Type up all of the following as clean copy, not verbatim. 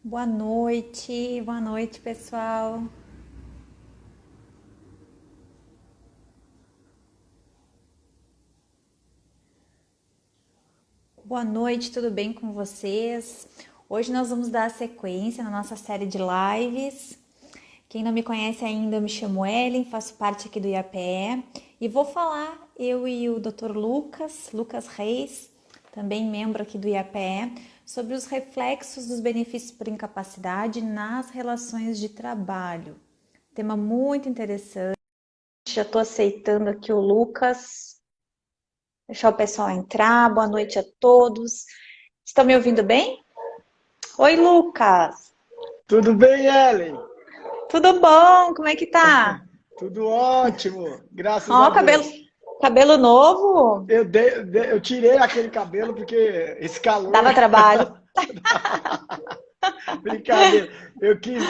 Boa noite, pessoal. Boa noite, tudo bem com vocês? Hoje nós vamos dar sequência na nossa série de lives. Quem não me conhece ainda, eu me chamo Ellen, faço parte aqui do IAPE e vou falar, eu e o Dr. Lucas Reis, também membro aqui do IAPE, sobre os reflexos dos benefícios por incapacidade nas relações de trabalho. Tema muito interessante. Já estou aceitando aqui o Lucas. Deixar o pessoal entrar. Boa noite a todos. Estão me ouvindo bem? Oi, Lucas. Tudo bem, Ellen? Tudo bom? Como é que tá? Tudo ótimo, graças a Ó, cabelo, Deus. cabelo novo. Eu tirei aquele cabelo porque esse calor. Dava trabalho. Brincadeira. Eu quis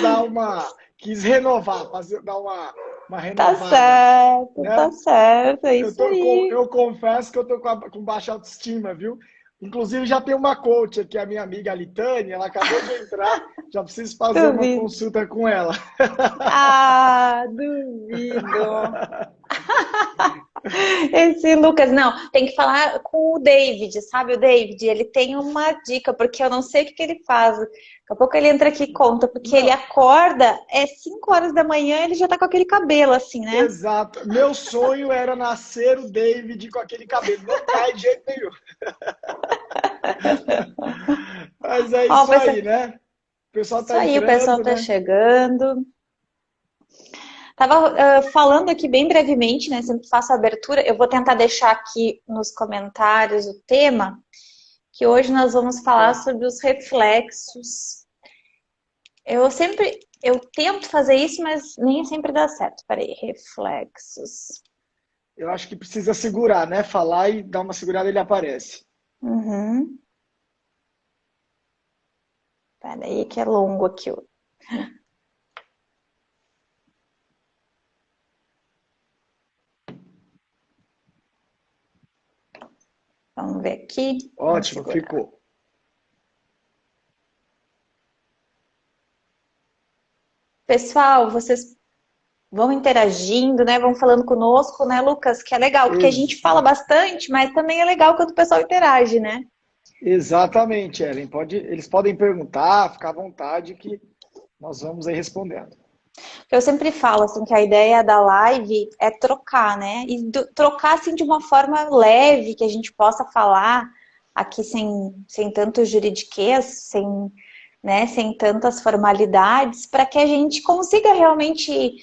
quis renovar, dar uma renovada, Tá né? certo, é isso aí. Eu confesso que eu tô com baixa autoestima, viu? Inclusive já tem uma coach aqui, a minha amiga Litânia, ela acabou de entrar, já preciso fazer uma Duvido. consulta com ela. Ah, duvido. Esse Lucas, não, tem que falar com o David, sabe? O David, ele tem uma dica, porque eu não sei o que ele faz. Daqui a pouco ele entra aqui e conta, porque ele Não, acorda, é 5 horas da manhã, ele já tá com aquele cabelo assim, né? exato. Meu sonho era nascer o David com aquele cabelo. Não cai de jeito nenhum. Mas é Ó, isso aí, né? O pessoal isso tá aí, o pessoal entrando, tá né? chegando. Tava falando aqui bem brevemente, né? Sempre faço a abertura. Eu vou tentar deixar aqui nos comentários o tema, que hoje nós vamos falar Tá. sobre os reflexos. Eu tento fazer isso, mas nem sempre dá certo. Peraí, reflexos. Eu acho que precisa segurar, né? Falar e dar uma segurada, ele aparece. Uhum. Peraí, que é longo aqui. Vamos ver aqui. Vamos Ótimo, segurar. ficou. Pessoal, vocês vão interagindo, né? Vão falando conosco, né, Lucas? Que é legal, porque a gente Ex- fala bastante, mas também é legal quando o pessoal interage, né? Exatamente, Ellen. Eles podem perguntar, ficar à vontade que nós vamos aí respondendo. Eu sempre falo assim que a ideia da live é trocar, né? E trocar assim de uma forma leve, que a gente possa falar aqui sem tanto juridiquês, sem tantas formalidades, para que a gente consiga realmente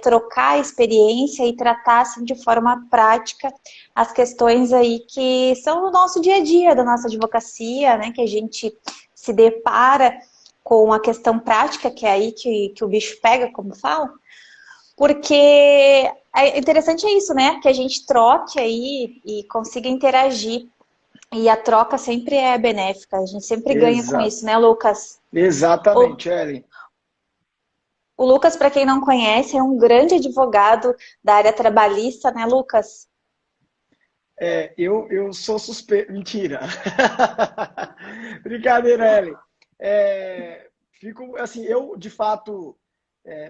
trocar a experiência e tratar assim, de forma prática as questões aí que são do nosso dia a dia, da nossa advocacia, né? Que a gente se depara com a questão prática, que é aí que o bicho pega, como fala, porque é interessante é isso, né? Que a gente troque aí e consiga interagir. E a troca sempre é benéfica, a gente sempre ganha com Exato. isso, né, Lucas? O, Exatamente, Ellen. o Lucas, para quem não conhece, é um grande advogado da área trabalhista, né, Lucas? Eu sou suspeito. Mentira. Brincadeira, Ellen. Fico assim, eu de fato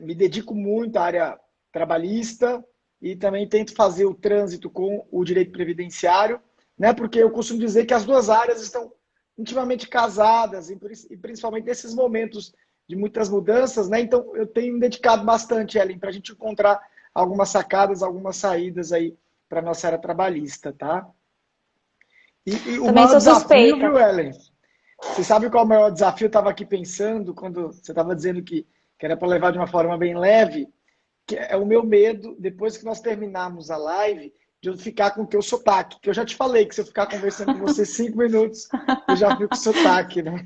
me dedico muito à área trabalhista e também tento fazer o trânsito com o direito previdenciário, né? Porque eu costumo dizer que as duas áreas estão intimamente casadas e principalmente nesses momentos de muitas mudanças, né? Então eu tenho me dedicado bastante, Ellen, para a gente encontrar algumas sacadas, algumas saídas aí para nossa área trabalhista, tá? E o Também maior sou desafio, suspeita. viu, Ellen? Você sabe qual é o maior desafio? Eu estava aqui pensando, quando você estava dizendo que era para levar de uma forma bem leve, que é o meu medo, depois que nós terminarmos a live, de eu ficar com o teu sotaque. Que eu já te falei que se eu ficar conversando com você 5 minutos, eu já fico com sotaque, né?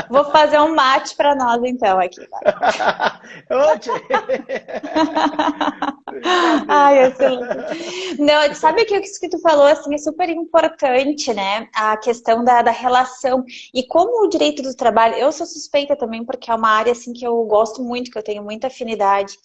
Vou fazer um mate para nós, então, aqui. Ô, tchê. Ai, Brincadeira. excelente. Não, sabe que isso que tu falou assim, é super importante, né? A questão da relação. E como o direito do trabalho, eu sou suspeita também, porque é uma área assim que eu gosto muito, que eu tenho muita afinidade.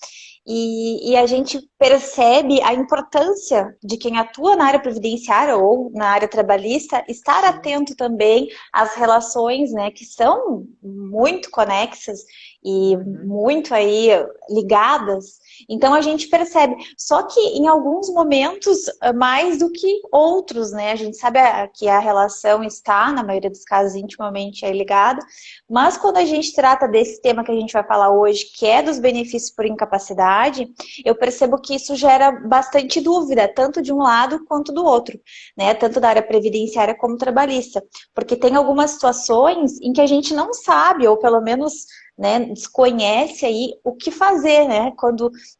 E a gente percebe a importância de quem atua na área previdenciária ou na área trabalhista estar Sim. atento também às relações, né, que são muito conexas e Uhum. muito aí ligadas. Então a gente percebe, só que em alguns momentos mais do que outros, né? A gente sabe que a relação está, na maioria dos casos, intimamente aí ligada, mas quando a gente trata desse tema que a gente vai falar hoje, que é dos benefícios por incapacidade, eu percebo que isso gera bastante dúvida, tanto de um lado quanto do outro, né? Tanto da área previdenciária como trabalhista. Porque tem algumas situações em que a gente não sabe, ou pelo menos, né, desconhece aí o que fazer, né?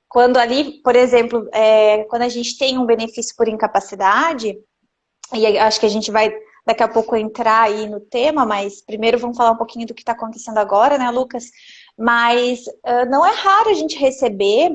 Quando ali, por exemplo, quando a gente tem um benefício por incapacidade, e acho que a gente vai daqui a pouco entrar aí no tema, mas primeiro vamos falar um pouquinho do que está acontecendo agora, né, Lucas? Mas não é raro a gente receber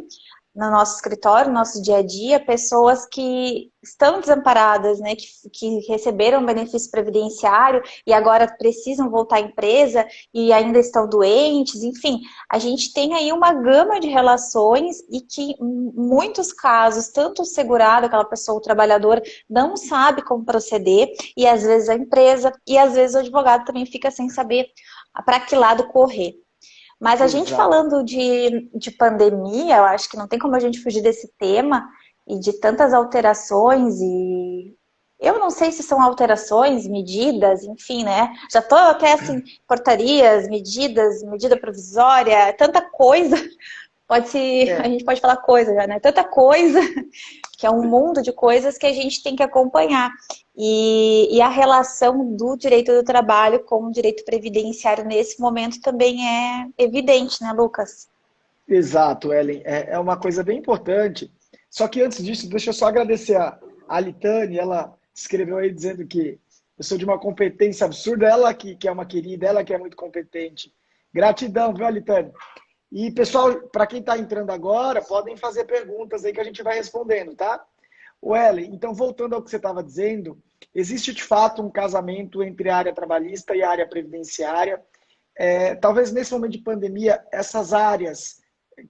no nosso escritório, no nosso dia a dia, pessoas que estão desamparadas, né, que receberam benefício previdenciário e agora precisam voltar à empresa e ainda estão doentes, enfim, a gente tem aí uma gama de relações e que em muitos casos, tanto o segurado, aquela pessoa, o trabalhador, não sabe como proceder e às vezes a empresa e às vezes o advogado também fica sem saber para que lado correr. Mas a gente Exato. falando de pandemia, eu acho que não tem como a gente fugir desse tema e de tantas alterações e eu não sei se são alterações, medidas, enfim, né? Já tô até assim, portarias, medidas, medida provisória, tanta coisa. A É, gente pode falar coisa já, né? Tanta coisa que é um mundo de coisas que a gente tem que acompanhar. E a relação do direito do trabalho com o direito previdenciário nesse momento também é evidente, né, Lucas? exato, Ellen. É uma coisa bem importante. Só que antes disso, deixa eu só agradecer a Litane. Ela escreveu aí dizendo que eu sou de uma competência absurda. Ela que é uma querida, ela que é muito competente. Gratidão, viu, Litane? E, pessoal, para quem está entrando agora, podem fazer perguntas aí que a gente vai respondendo, tá? O Ellen, então, voltando ao que você estava dizendo, existe de fato um casamento entre a área trabalhista e a área previdenciária. Talvez nesse momento de pandemia, essas áreas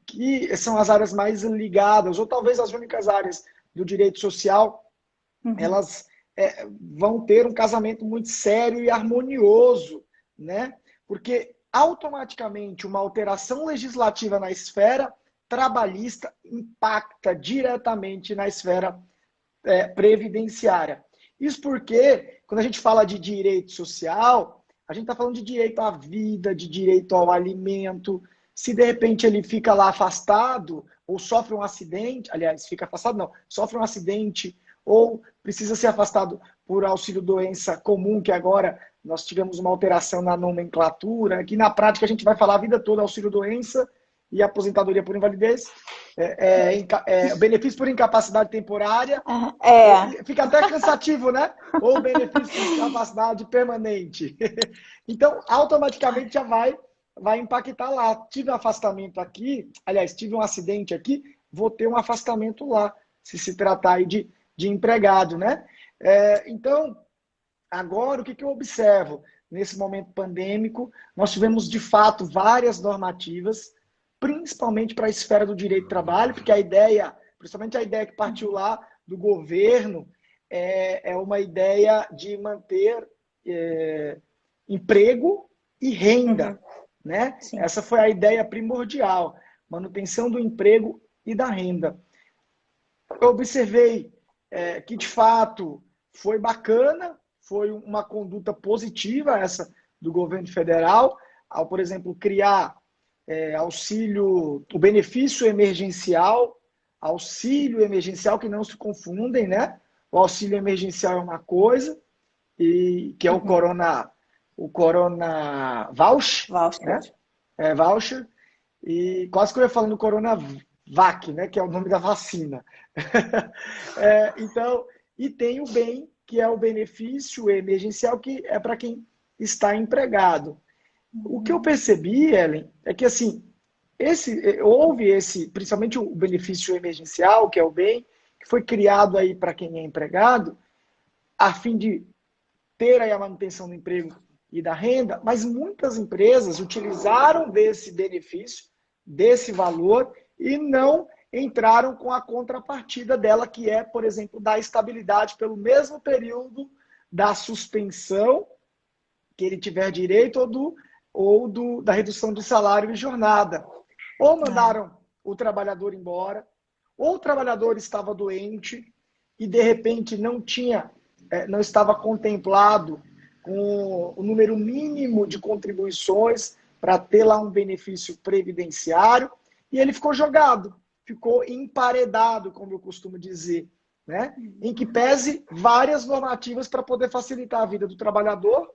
que são as áreas mais ligadas, ou talvez as únicas áreas do direito social, Uhum. elas vão ter um casamento muito sério e harmonioso, né? Porque automaticamente uma alteração legislativa na esfera trabalhista impacta diretamente na esfera previdenciária. Isso porque, quando a gente fala de direito social, a gente está falando de direito à vida, de direito ao alimento. Se de repente ele fica lá afastado, ou sofre um acidente, aliás, fica afastado não, sofre um acidente, ou precisa ser afastado por auxílio-doença comum, que agora nós tivemos uma alteração na nomenclatura, que na prática a gente vai falar a vida toda auxílio-doença e aposentadoria por invalidez, benefício por incapacidade temporária, É. fica até cansativo, né? Ou benefício por incapacidade permanente. Então, automaticamente já vai impactar lá. Tive um afastamento aqui, aliás, tive um acidente aqui, vou ter um afastamento lá, se tratar aí de empregado, né? Então, agora, o que eu observo? Nesse momento pandêmico, nós tivemos, de fato, várias normativas, principalmente para a esfera do direito do trabalho, porque a ideia, principalmente a ideia que partiu lá do governo, é uma ideia de manter emprego e renda, Uhum. né? Sim. Essa foi a ideia primordial, manutenção do emprego e da renda. Eu observei que, de fato, foi bacana, foi uma conduta positiva essa do governo federal, ao, por exemplo, criar auxílio, o benefício emergencial, auxílio emergencial, que não se confundem, né? O auxílio emergencial é uma coisa, e que é Uhum. o corona voucher, Voucher. né? Voucher, e quase que eu ia falando Coronavac, né? Que é o nome da vacina. Então, e tem o bem, que é o benefício emergencial, que é para quem está empregado. O que eu Uhum. percebi, Ellen, é que assim, houve principalmente o benefício emergencial, que é o bem, que foi criado aí para quem é empregado, a fim de ter aí a manutenção do emprego e da renda, mas muitas empresas utilizaram desse benefício, desse valor, e não entraram com a contrapartida dela, que é, por exemplo, dar estabilidade pelo mesmo período da suspensão que ele tiver direito da redução do salário e jornada. Ou mandaram o trabalhador embora, ou o trabalhador estava doente e, de repente, não estava contemplado com o número mínimo de contribuições para ter lá um benefício previdenciário, e ele ficou jogado, ficou emparedado, como eu costumo dizer, né? Em que pese várias normativas para poder facilitar a vida do trabalhador,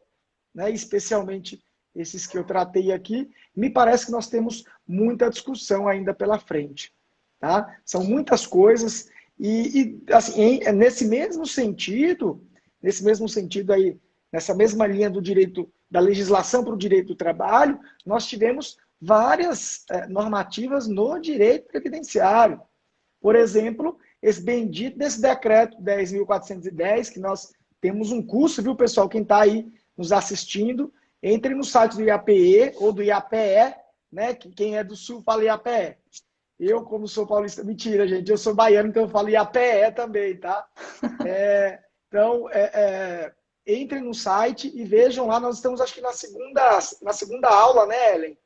né? Especialmente esses que eu tratei aqui. Me parece que nós temos muita discussão ainda pela frente. Tá? São muitas coisas e assim, nesse mesmo sentido aí, nessa mesma linha do direito, da legislação para o direito do trabalho, nós tivemos várias normativas no direito previdenciário. Por exemplo, esse bendito desse decreto 10.410, que nós temos um curso, viu, pessoal? Quem está aí nos assistindo, entre no site do IAPE ou do IAPE, né? Que quem é do Sul fala IAPE. Eu, como sou paulista, mentira, gente, eu sou baiano, então eu falo IAPE também, tá? Então, entrem no site e vejam lá, nós estamos, acho que na segunda aula, né, Ellen?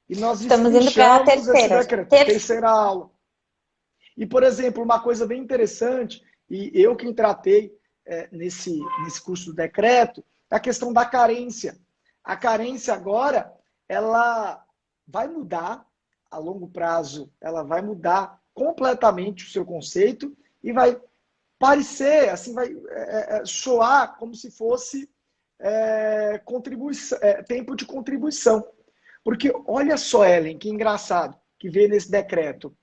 E nós Estamos indo para a terceira. Terceira aula. E, por exemplo, uma coisa bem interessante, e eu quem tratei nesse curso do decreto, é a questão da carência. A carência agora, ela vai mudar a longo prazo, ela vai mudar completamente o seu conceito e vai parecer, assim, vai soar como se fosse tempo de contribuição. Porque olha só, Ellen, que engraçado que veio nesse decreto.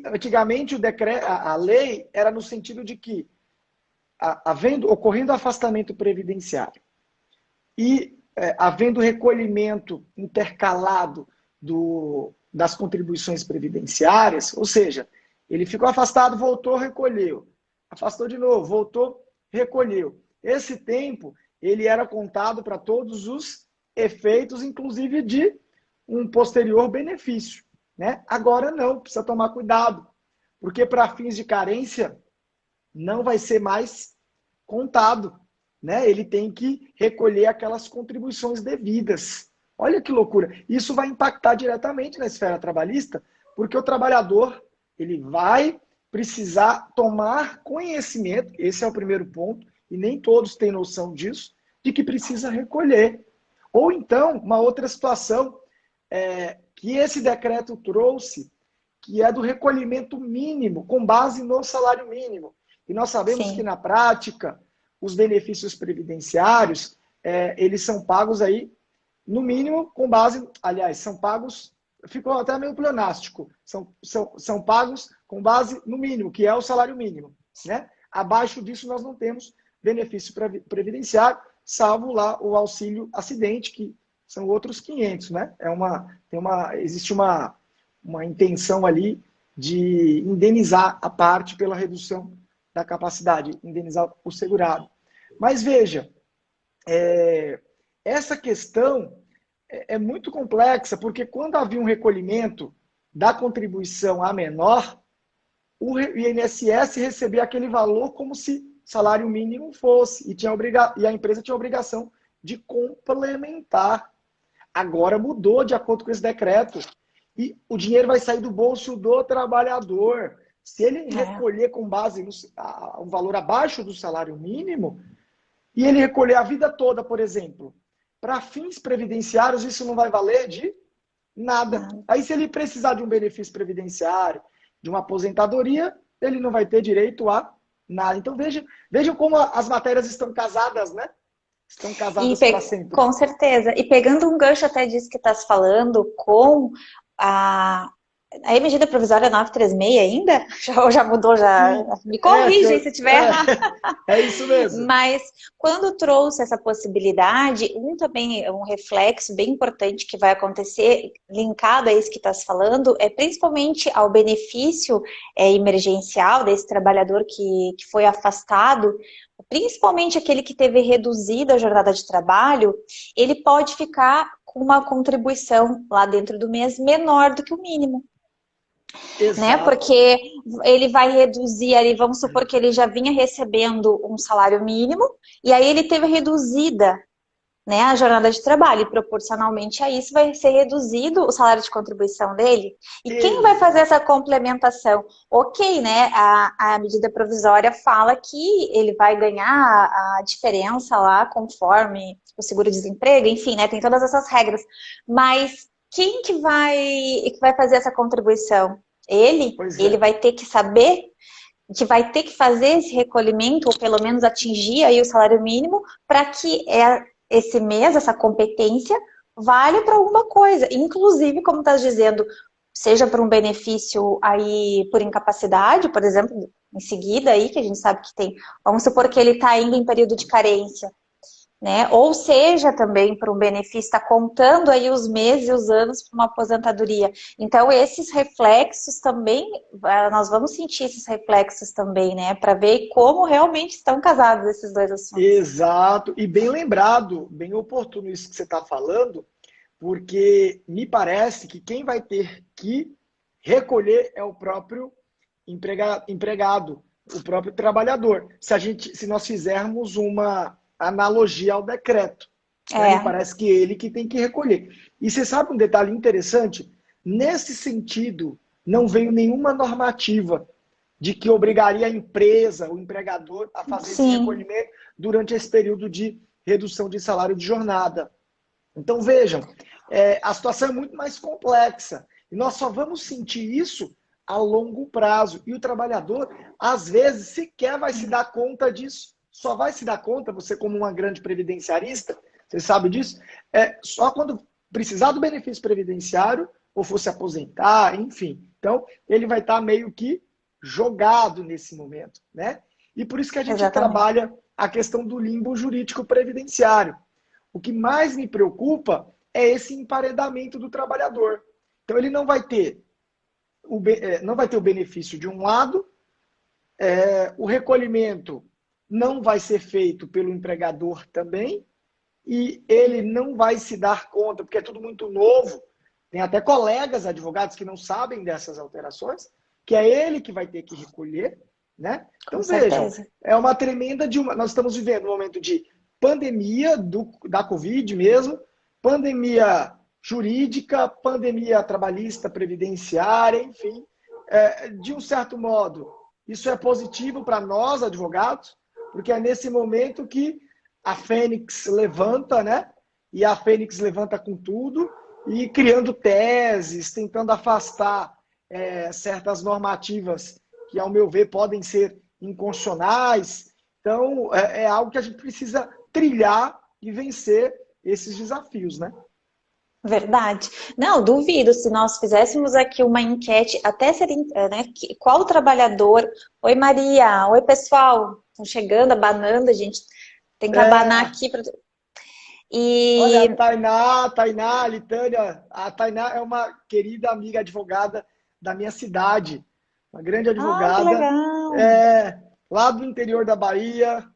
Antigamente, a lei era no sentido de que, ocorrendo afastamento previdenciário e havendo recolhimento intercalado das contribuições previdenciárias, ou seja, ele ficou afastado, voltou, recolheu. Afastou de novo, voltou, recolheu. Esse tempo, ele era contado para todos os efeitos, inclusive de um posterior benefício. Né? Agora não, precisa tomar cuidado, porque para fins de carência não vai ser mais contado. Né? Ele tem que recolher aquelas contribuições devidas. Olha que loucura. Isso vai impactar diretamente na esfera trabalhista, porque o trabalhador ele vai precisar tomar conhecimento, esse é o primeiro ponto, e nem todos têm noção disso, de que precisa recolher. Ou então, uma outra situação que esse decreto trouxe, que é do recolhimento mínimo, com base no salário mínimo. E nós sabemos que, na prática, os benefícios previdenciários, eles são pagos aí, no mínimo, com base... Aliás, são pagos... Ficou até meio pleonástico. São pagos com base no mínimo, que é o salário mínimo. Né? Abaixo disso, nós não temos benefício previdenciário, salvo lá o auxílio acidente, que são outros 500. Né? Existe uma intenção ali de indenizar a parte pela redução da capacidade, indenizar o segurado. Mas veja, essa questão é muito complexa, porque quando havia um recolhimento da contribuição a menor, o INSS recebia aquele valor como se salário mínimo fosse, e a empresa tinha a obrigação de complementar. Agora mudou de acordo com esse decreto, e o dinheiro vai sair do bolso do trabalhador. Se ele recolher com base no um valor abaixo do salário mínimo, e ele recolher a vida toda, por exemplo, para fins previdenciários, isso não vai valer de nada. Aí, se ele precisar de um benefício previdenciário, de uma aposentadoria, ele não vai ter direito a nada. Então, vejam como as matérias estão casadas, né? Estão casadas para sempre. Com certeza. E pegando um gancho até disso que estás falando, com a medida provisória 936 ainda? Já mudou, já? Me corrigem se tiver errado. É isso mesmo. Mas quando trouxe essa possibilidade, um reflexo bem importante que vai acontecer, linkado a isso que estás falando, é principalmente ao benefício emergencial desse trabalhador que foi afastado, principalmente aquele que teve reduzida a jornada de trabalho, ele pode ficar com uma contribuição lá dentro do mês menor do que o mínimo. né? Exato. Porque ele vai reduzir ali, vamos supor que ele já vinha recebendo um salário mínimo, e aí ele teve reduzida, né, a jornada de trabalho, e proporcionalmente a isso vai ser reduzido o salário de contribuição dele. E quem vai fazer Exato. essa complementação? Ok, né, a medida provisória fala que ele vai ganhar a diferença lá conforme o seguro-desemprego, enfim, né, tem todas essas regras. Mas quem que vai fazer essa contribuição? Ele? Pois Ele é. vai ter que saber que vai ter que fazer esse recolhimento, ou pelo menos atingir aí o salário mínimo, para que esse mês, essa competência, valha para alguma coisa. Inclusive, como está dizendo, seja por um benefício aí por incapacidade, por exemplo, em seguida aí, que a gente sabe que tem, vamos supor que ele está indo em período de carência, né? Ou seja, também para um benefício, está contando aí os meses e os anos para uma aposentadoria. Então, esses reflexos também, nós vamos sentir esses reflexos também, né? Para ver como realmente estão casados esses dois assuntos. Exato. E bem lembrado, bem oportuno isso que você está falando, porque me parece que quem vai ter que recolher é o próprio empregado, o próprio trabalhador. Se nós fizermos uma analogia ao decreto, né? Me É, parece que ele que tem que recolher. E você sabe um detalhe interessante? Nesse sentido, não veio nenhuma normativa de que obrigaria a empresa, o empregador, a fazer esse sim, recolhimento durante esse período de redução de salário de jornada. Então, vejam, a situação é muito mais complexa. E nós só vamos sentir isso a longo prazo. E o trabalhador, às vezes, sequer vai se dar conta disso. Só vai se dar conta, você como uma grande previdenciarista, você sabe disso, só quando precisar do benefício previdenciário ou for se aposentar, enfim. Então, ele vai estar meio que jogado nesse momento, né? E por isso que a gente exatamente. trabalha a questão do limbo jurídico previdenciário. O que mais me preocupa é esse emparedamento do trabalhador. Então ele não vai ter o benefício de um lado, o recolhimento não vai ser feito pelo empregador também, e ele não vai se dar conta, porque é tudo muito novo. Tem até colegas advogados que não sabem dessas alterações, que é ele que vai ter que recolher, né? Com Então vejam, certeza. é uma tremenda nós estamos vivendo um momento de pandemia da Covid mesmo, pandemia jurídica, pandemia trabalhista, previdenciária, enfim. De um certo modo, isso é positivo para nós, advogados, porque é nesse momento que a Fênix levanta, né? E a Fênix levanta com tudo e criando teses, tentando afastar certas normativas que, ao meu ver, podem ser inconstitucionais. Então, é algo que a gente precisa trilhar e vencer esses desafios, né? Verdade. Não, duvido. Se nós fizéssemos aqui uma enquete, até seria, né, qual trabalhador? Oi, Maria. Oi, pessoal. Estão chegando, abanando, a gente tem que abanar É, aqui. olha, E. a Litânia, a Tainá é uma querida amiga advogada da minha cidade, uma grande Ah, que advogada, legal. lá do interior da Bahia,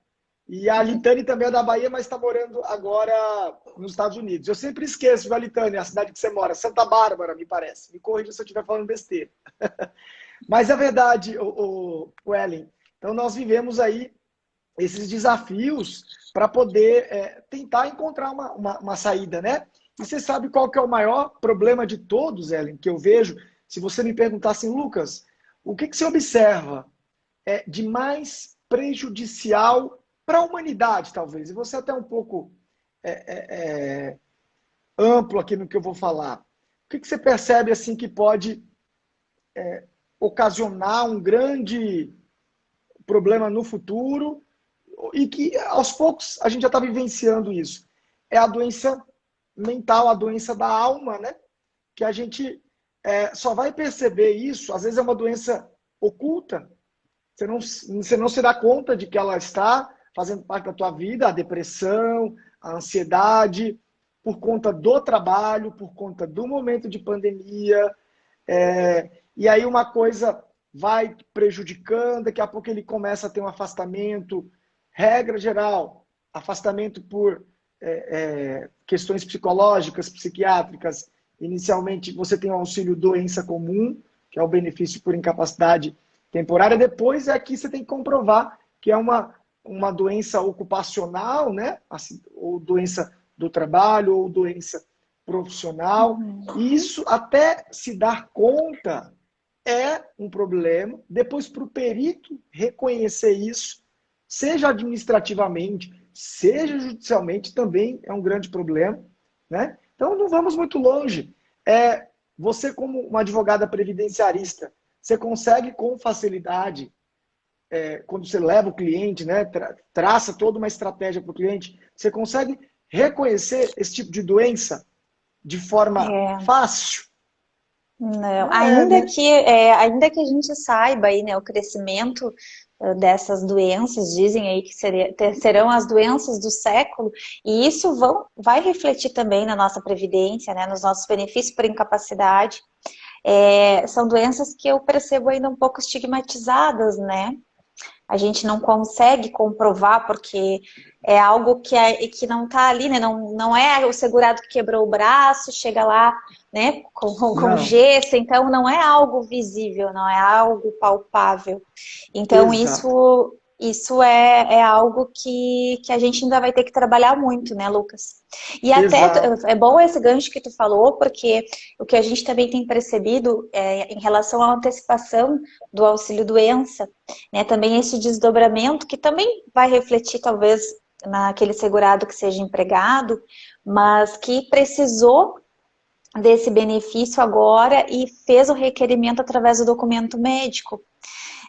e a Litânia também é da Bahia, mas está morando agora nos Estados Unidos. Eu sempre esqueço, viu, Litânia, a cidade que você mora, Santa Bárbara, me parece. Me corrija se eu estiver falando besteira. Mas é verdade, o Ellen. Então nós vivemos aí esses desafios para poder tentar encontrar uma saída, né? E você sabe qual que é o maior problema de todos, Ellen, que eu vejo? Se você me perguntar assim, Lucas, o que você observa de mais prejudicial para a humanidade, talvez? E você até um pouco amplo aqui no que eu vou falar. O que você percebe assim que pode ocasionar um grande problema no futuro e que aos poucos a gente já está vivenciando isso? É a doença mental, a doença da alma, né? Que a gente só vai perceber isso, às vezes é uma doença oculta, você não se dá conta de que ela está fazendo parte da tua vida, a depressão, a ansiedade, por conta do trabalho, por conta do momento de pandemia, e aí uma coisa vai prejudicando, daqui a pouco ele começa a ter um afastamento, regra geral, afastamento por questões psicológicas, psiquiátricas. Inicialmente você tem o auxílio doença comum, que é o benefício por incapacidade temporária. Depois aqui você tem que comprovar que é uma doença ocupacional, né? Ou doença do trabalho, ou doença profissional. E isso, até se dar conta, é um problema. Depois, para o perito reconhecer isso, seja administrativamente, seja judicialmente, também é um grande problema, né? Então, não vamos muito longe. Você, como uma advogada previdenciarista, você consegue com facilidade, quando você leva o cliente, né, traça toda uma estratégia para o cliente, você consegue reconhecer esse tipo de doença de forma fácil? Não, Né? ainda que a gente saiba aí, né, o crescimento dessas doenças, dizem aí que serão as doenças do século, e isso vai refletir também na nossa previdência, né, nos nossos benefícios por incapacidade. São doenças que eu percebo ainda um pouco estigmatizadas, né? A gente não consegue comprovar porque é algo que não está ali, né? Não é o segurado que quebrou o braço, chega lá, né, com Não, gesso, então não é algo visível, não é algo palpável. Então exato. isso é algo que a gente ainda vai ter que trabalhar muito, né, Lucas? E até Exato. é bom esse gancho que tu falou, porque o que a gente também tem percebido em relação à antecipação do auxílio-doença, né, também esse desdobramento que também vai refletir talvez naquele segurado que seja empregado, mas que precisou desse benefício agora e fez o requerimento através do documento médico,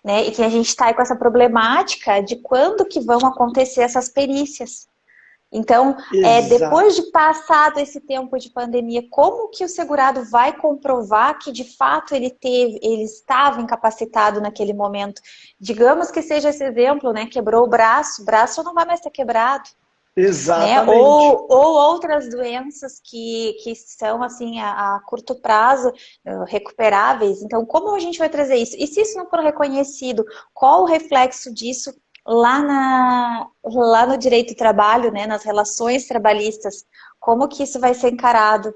né? E que a gente está aí com essa problemática de quando que vão acontecer essas perícias. Então, depois Exato. de passado esse tempo de pandemia, como que o segurado vai comprovar que de fato ele estava incapacitado naquele momento? Digamos que seja esse exemplo, né? Quebrou o braço não vai mais ser quebrado, né? Exatamente. Ou outras doenças que são assim a curto prazo recuperáveis. Então, como a gente vai trazer isso? E se isso não for reconhecido, qual o reflexo disso lá no direito do trabalho, né? Nas relações trabalhistas? Como que isso vai ser encarado?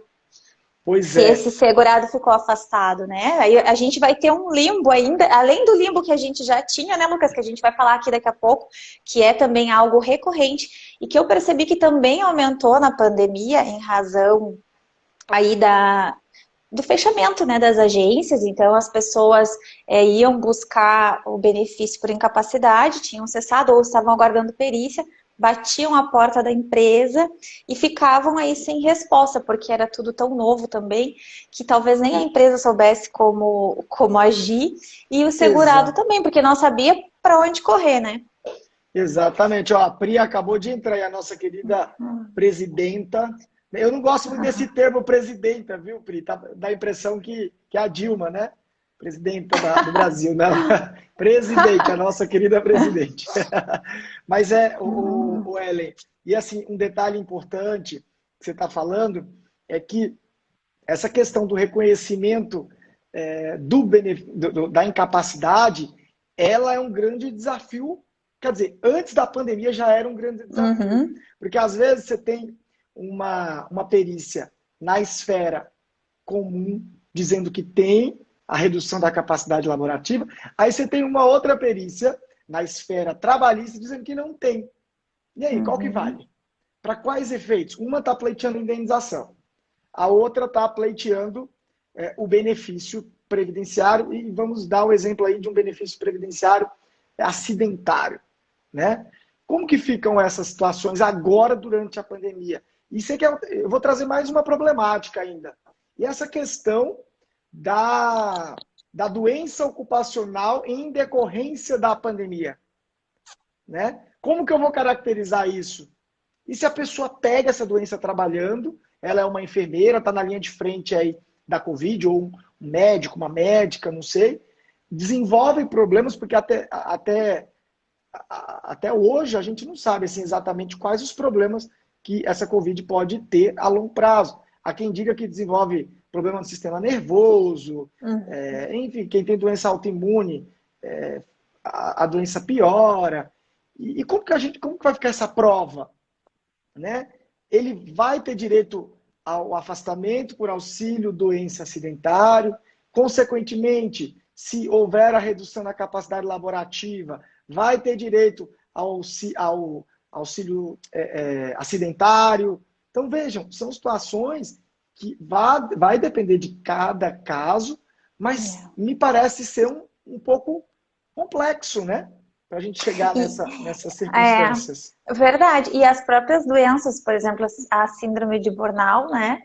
Pois Se é. esse segurado ficou afastado, né? Aí a gente vai ter um limbo ainda, além do limbo que a gente já tinha, né, Lucas, que a gente vai falar aqui daqui a pouco, que é também algo recorrente e que eu percebi que também aumentou na pandemia em razão aí do fechamento, né, das agências. Então as pessoas iam buscar o benefício por incapacidade, tinham cessado ou estavam aguardando perícia, batiam a porta da empresa e ficavam aí sem resposta, porque era tudo tão novo também, que talvez nem a empresa soubesse como agir, e o segurado Exato. também, porque não sabia para onde correr, né? Exatamente. Ó, a Pri acabou de entrar aí, a nossa querida presidenta. Eu não gosto muito desse termo presidenta, viu, Pri? Dá a impressão que é a Dilma, né? Presidenta do Brasil, não. Presidente, a nossa querida presidente. Mas o Ellen. E assim, um detalhe importante que você está falando é que essa questão do reconhecimento da incapacidade, ela é um grande desafio. Quer dizer, antes da pandemia já era um grande desafio. Uhum. Porque às vezes você tem uma perícia na esfera comum, dizendo que tem a redução da capacidade laborativa, aí você tem uma outra perícia na esfera trabalhista dizendo que não tem. E aí, qual que Uhum. vale? Para quais efeitos? Uma está pleiteando indenização, a outra está pleiteando o benefício previdenciário, e vamos dar o exemplo aí de um benefício previdenciário acidentário, né? Como que ficam essas situações agora durante a pandemia? Isso é que eu vou trazer mais uma problemática ainda. E essa questão da doença ocupacional em decorrência da pandemia, né? Como que eu vou caracterizar isso? E se a pessoa pega essa doença trabalhando, ela é uma enfermeira, está na linha de frente aí da Covid, ou um médico, uma médica, não sei, desenvolve problemas, porque até hoje a gente não sabe assim, exatamente quais os problemas que essa Covid pode ter a longo prazo. Há quem diga que desenvolve problema no sistema nervoso, Uhum. enfim, quem tem doença autoimune, a doença piora. E como que vai ficar essa prova? Né? Ele vai ter direito ao afastamento por auxílio doença acidentário, Consequentemente, se houver a redução da capacidade laborativa, vai ter direito ao auxílio acidentário. Então, vejam, são situações que vai depender de cada caso, mas me parece ser um pouco complexo, né? Para a gente chegar nessas circunstâncias. É verdade. E as próprias doenças, por exemplo, a síndrome de Burnout, né?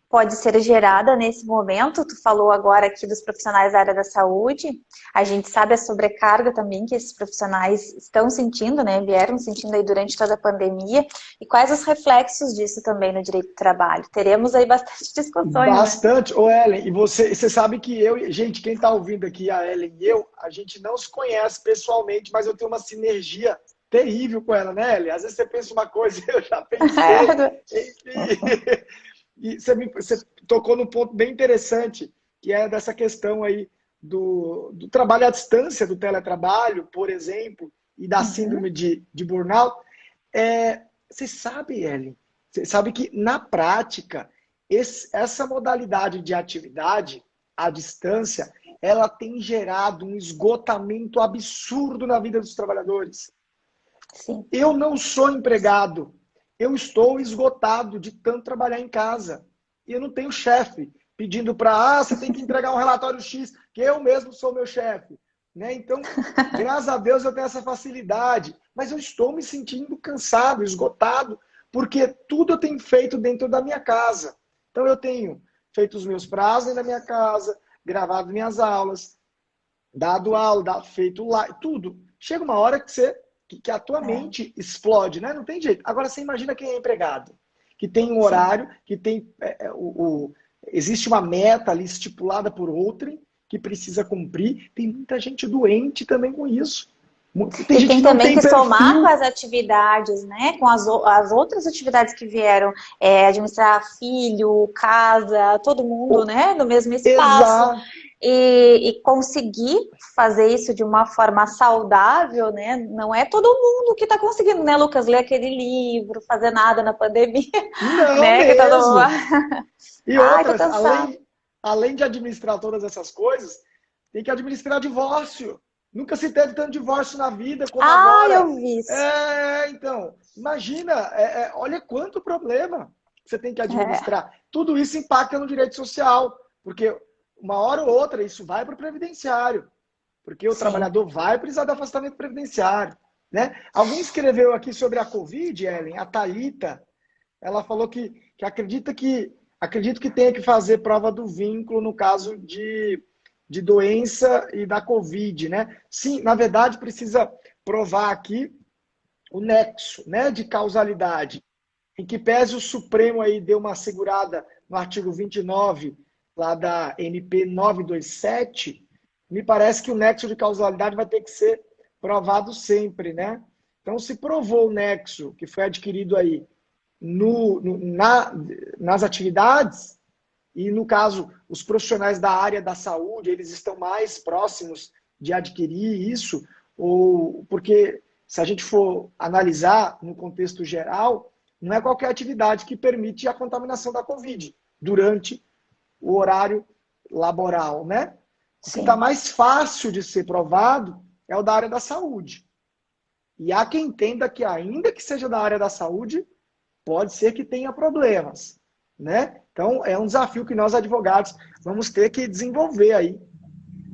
Pode ser gerada nesse momento. Tu falou agora aqui dos profissionais da área da saúde. A gente sabe a sobrecarga também que esses profissionais estão sentindo, né? Vieram sentindo aí durante toda a pandemia. E quais os reflexos disso também no direito do trabalho? Teremos aí bastante discussões. Bastante. Né? Ô, Ellen, e você sabe que gente, quem está ouvindo aqui, a Ellen e eu, a gente não se conhece pessoalmente, mas eu tenho uma sinergia terrível com ela, né, Ellen? Às vezes você pensa uma coisa, eu já pensei. E você tocou num ponto bem interessante, que é dessa questão aí do trabalho à distância, do teletrabalho, por exemplo, e da síndrome de burnout. Você sabe, Ellen, você sabe que na prática, essa modalidade de atividade à distância, ela tem gerado um esgotamento absurdo na vida dos trabalhadores. Sim. Eu não sou empregado. Eu estou esgotado de tanto trabalhar em casa. E eu não tenho chefe pedindo para, você tem que entregar um relatório X, que eu mesmo sou meu chefe. Né? Então, graças a Deus eu tenho essa facilidade. Mas eu estou me sentindo cansado, esgotado, porque tudo eu tenho feito dentro da minha casa. Então, eu tenho feito os meus prazos na minha casa, gravado minhas aulas, dado aula, feito lá, tudo. Chega uma hora que a tua mente explode, né? Não tem jeito. Agora, você imagina quem é empregado, que tem um horário, que tem existe uma meta ali estipulada por outrem, que precisa cumprir. Tem muita gente doente também com isso. Tem gente que também que somar com as atividades, né? Com as outras atividades que vieram, administrar filho, casa, todo mundo, né? No mesmo espaço. Exato. E conseguir fazer isso de uma forma saudável, né? Não é todo mundo que está conseguindo, né, Lucas? Ler aquele livro, fazer nada na pandemia. Não, né? mesmo. Que todo... E outras, além de administrar todas essas coisas, tem que administrar divórcio. Nunca se teve tanto divórcio na vida como agora. Eu vi isso. Então, imagina, olha quanto problema você tem que administrar. Tudo isso impacta no direito social, porque uma hora ou outra isso vai para o previdenciário, porque o trabalhador vai precisar do afastamento previdenciário. Né? Alguém escreveu aqui sobre a Covid, Ellen, a Thalita, ela falou que acredito que tenha que fazer prova do vínculo no caso de doença e da Covid, né? Sim, na verdade, precisa provar aqui o nexo, né, de causalidade. Em que pese o Supremo aí deu uma segurada no artigo 29, lá da MP 927, me parece que o nexo de causalidade vai ter que ser provado sempre, né? Então, se provou o nexo que foi adquirido aí nas atividades, e, no caso, os profissionais da área da saúde, eles estão mais próximos de adquirir isso, ou porque, se a gente for analisar no contexto geral, não é qualquer atividade que permite a contaminação da Covid durante o horário laboral, né? O que está mais fácil de ser provado é o da área da saúde. E há quem entenda que, ainda que seja da área da saúde, pode ser que tenha problemas, né? Então, é um desafio que nós, advogados, vamos ter que desenvolver aí.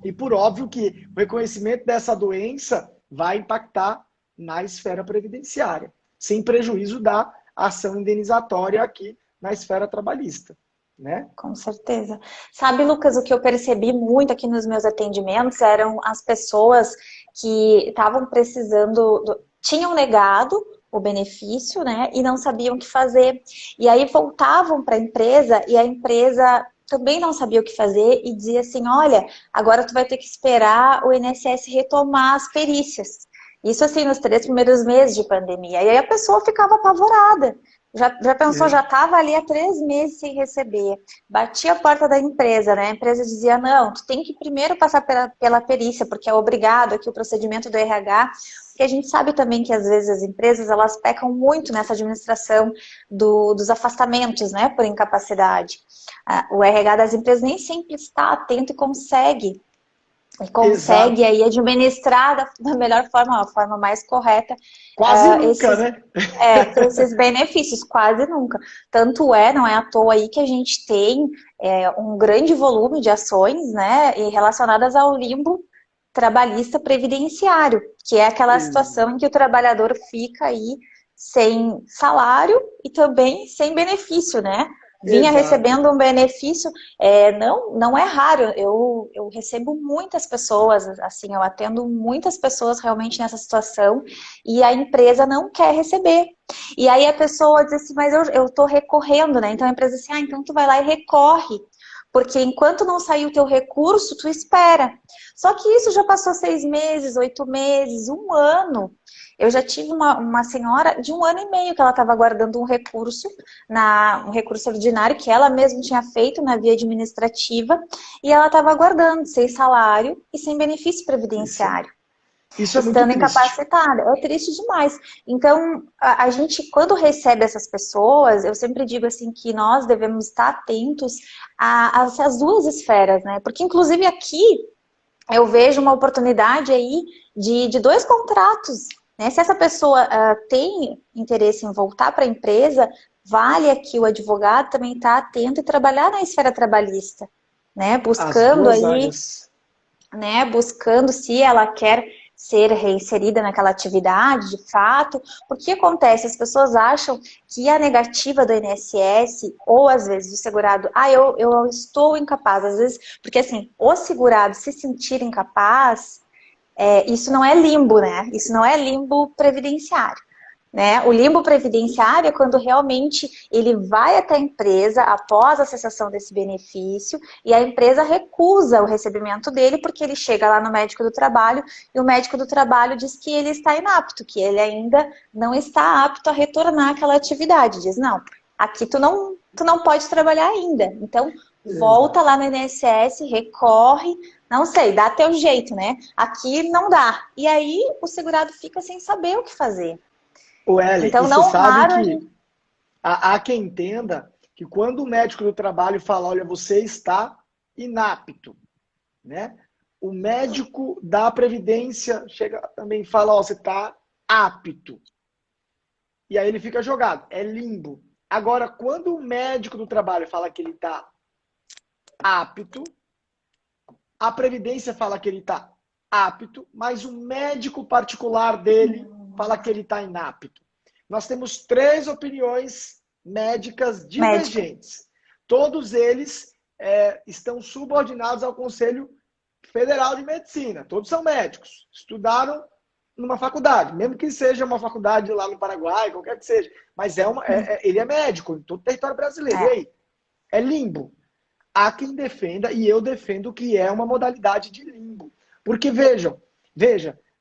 E, por óbvio, que o reconhecimento dessa doença vai impactar na esfera previdenciária, sem prejuízo da ação indenizatória aqui na esfera trabalhista, né? Com certeza. Sabe, Lucas, o que eu percebi muito aqui nos meus atendimentos eram as pessoas que estavam precisando, tinham negado o benefício, né, e não sabiam o que fazer. E aí voltavam para a empresa e a empresa também não sabia o que fazer e dizia assim, olha, agora tu vai ter que esperar o INSS retomar as perícias. Isso assim, nos 3 primeiros meses de pandemia. E aí a pessoa ficava apavorada. Já pensou, já estava ali há 3 meses sem receber. Batia a porta da empresa, né? A empresa dizia, não, tu tem que primeiro passar pela perícia, porque é obrigado aqui o procedimento do RH. Porque a gente sabe também que às vezes as empresas, elas pecam muito nessa administração dos afastamentos, né? Por incapacidade. O RH das empresas nem sempre está atento e consegue Exato. aí administrar da melhor forma, a forma mais correta, Quase nunca, esses, né? esses benefícios, quase nunca. Tanto não é à toa aí que a gente tem um grande volume de ações, né, e relacionadas ao limbo trabalhista previdenciário, que é aquela Ex- situação em que o trabalhador fica aí sem salário e também sem benefício, né? Vinha Exato. recebendo um benefício, não é raro, eu recebo muitas pessoas, assim, eu atendo muitas pessoas realmente nessa situação e a empresa não quer receber. E aí a pessoa diz assim, mas eu tô recorrendo, né? Então a empresa diz assim, então tu vai lá e recorre, porque enquanto não sair o teu recurso, tu espera. Só que isso já passou 6 meses, 8 meses, um ano. Eu já tive uma senhora de 1 ano e meio que ela estava aguardando um recurso ordinário que ela mesma tinha feito na via administrativa, e ela estava aguardando, sem salário e sem benefício Isso, previdenciário, isso é muito estando triste. incapacitada. É triste demais. Então, a gente, quando recebe essas pessoas, eu sempre digo assim que nós devemos estar atentos a essas duas esferas, né? Porque, inclusive, aqui eu vejo uma oportunidade aí de 2 contratos, né? Se essa pessoa tem interesse em voltar para a empresa, vale aqui o advogado também estar atento e trabalhar na esfera trabalhista, né? As Buscando duas aí, áreas. né? Buscando se ela quer ser reinserida naquela atividade, de fato. O que acontece? As pessoas acham que a negativa do INSS, ou às vezes o segurado, eu estou incapaz, às vezes, porque assim, o segurado se sentir incapaz, isso não é limbo, né? Isso não é limbo previdenciário. Né? O limbo previdenciário é quando realmente ele vai até a empresa após a cessação desse benefício e a empresa recusa o recebimento dele porque ele chega lá no médico do trabalho e o médico do trabalho diz que ele está inapto, que ele ainda não está apto a retornar àquela atividade. Diz, não, aqui tu não pode trabalhar ainda. Então, volta Exato. lá no INSS, recorre, não sei, dá teu jeito, né? Aqui não dá. E aí o segurado fica sem saber o que fazer. O Ellen, e Então, você não sabe raro a que gente. há quem entenda que quando o médico do trabalho fala, olha, você está inapto, né? O médico da Previdência chega também e fala, ó, você está apto. E aí ele fica jogado, é limbo. Agora, quando o médico do trabalho fala que ele está apto, a Previdência fala que ele está apto, mas o médico particular dele fala que ele está inapto. Nós temos 3 opiniões médicas Médica. divergentes. Todos eles estão subordinados ao Conselho Federal de Medicina. Todos são médicos. Estudaram numa faculdade, mesmo que seja uma faculdade lá no Paraguai, qualquer que seja. Mas ele é médico em todo o território brasileiro. E É, aí? É limbo. Há quem defenda, e eu defendo que é uma modalidade de limbo. Porque veja,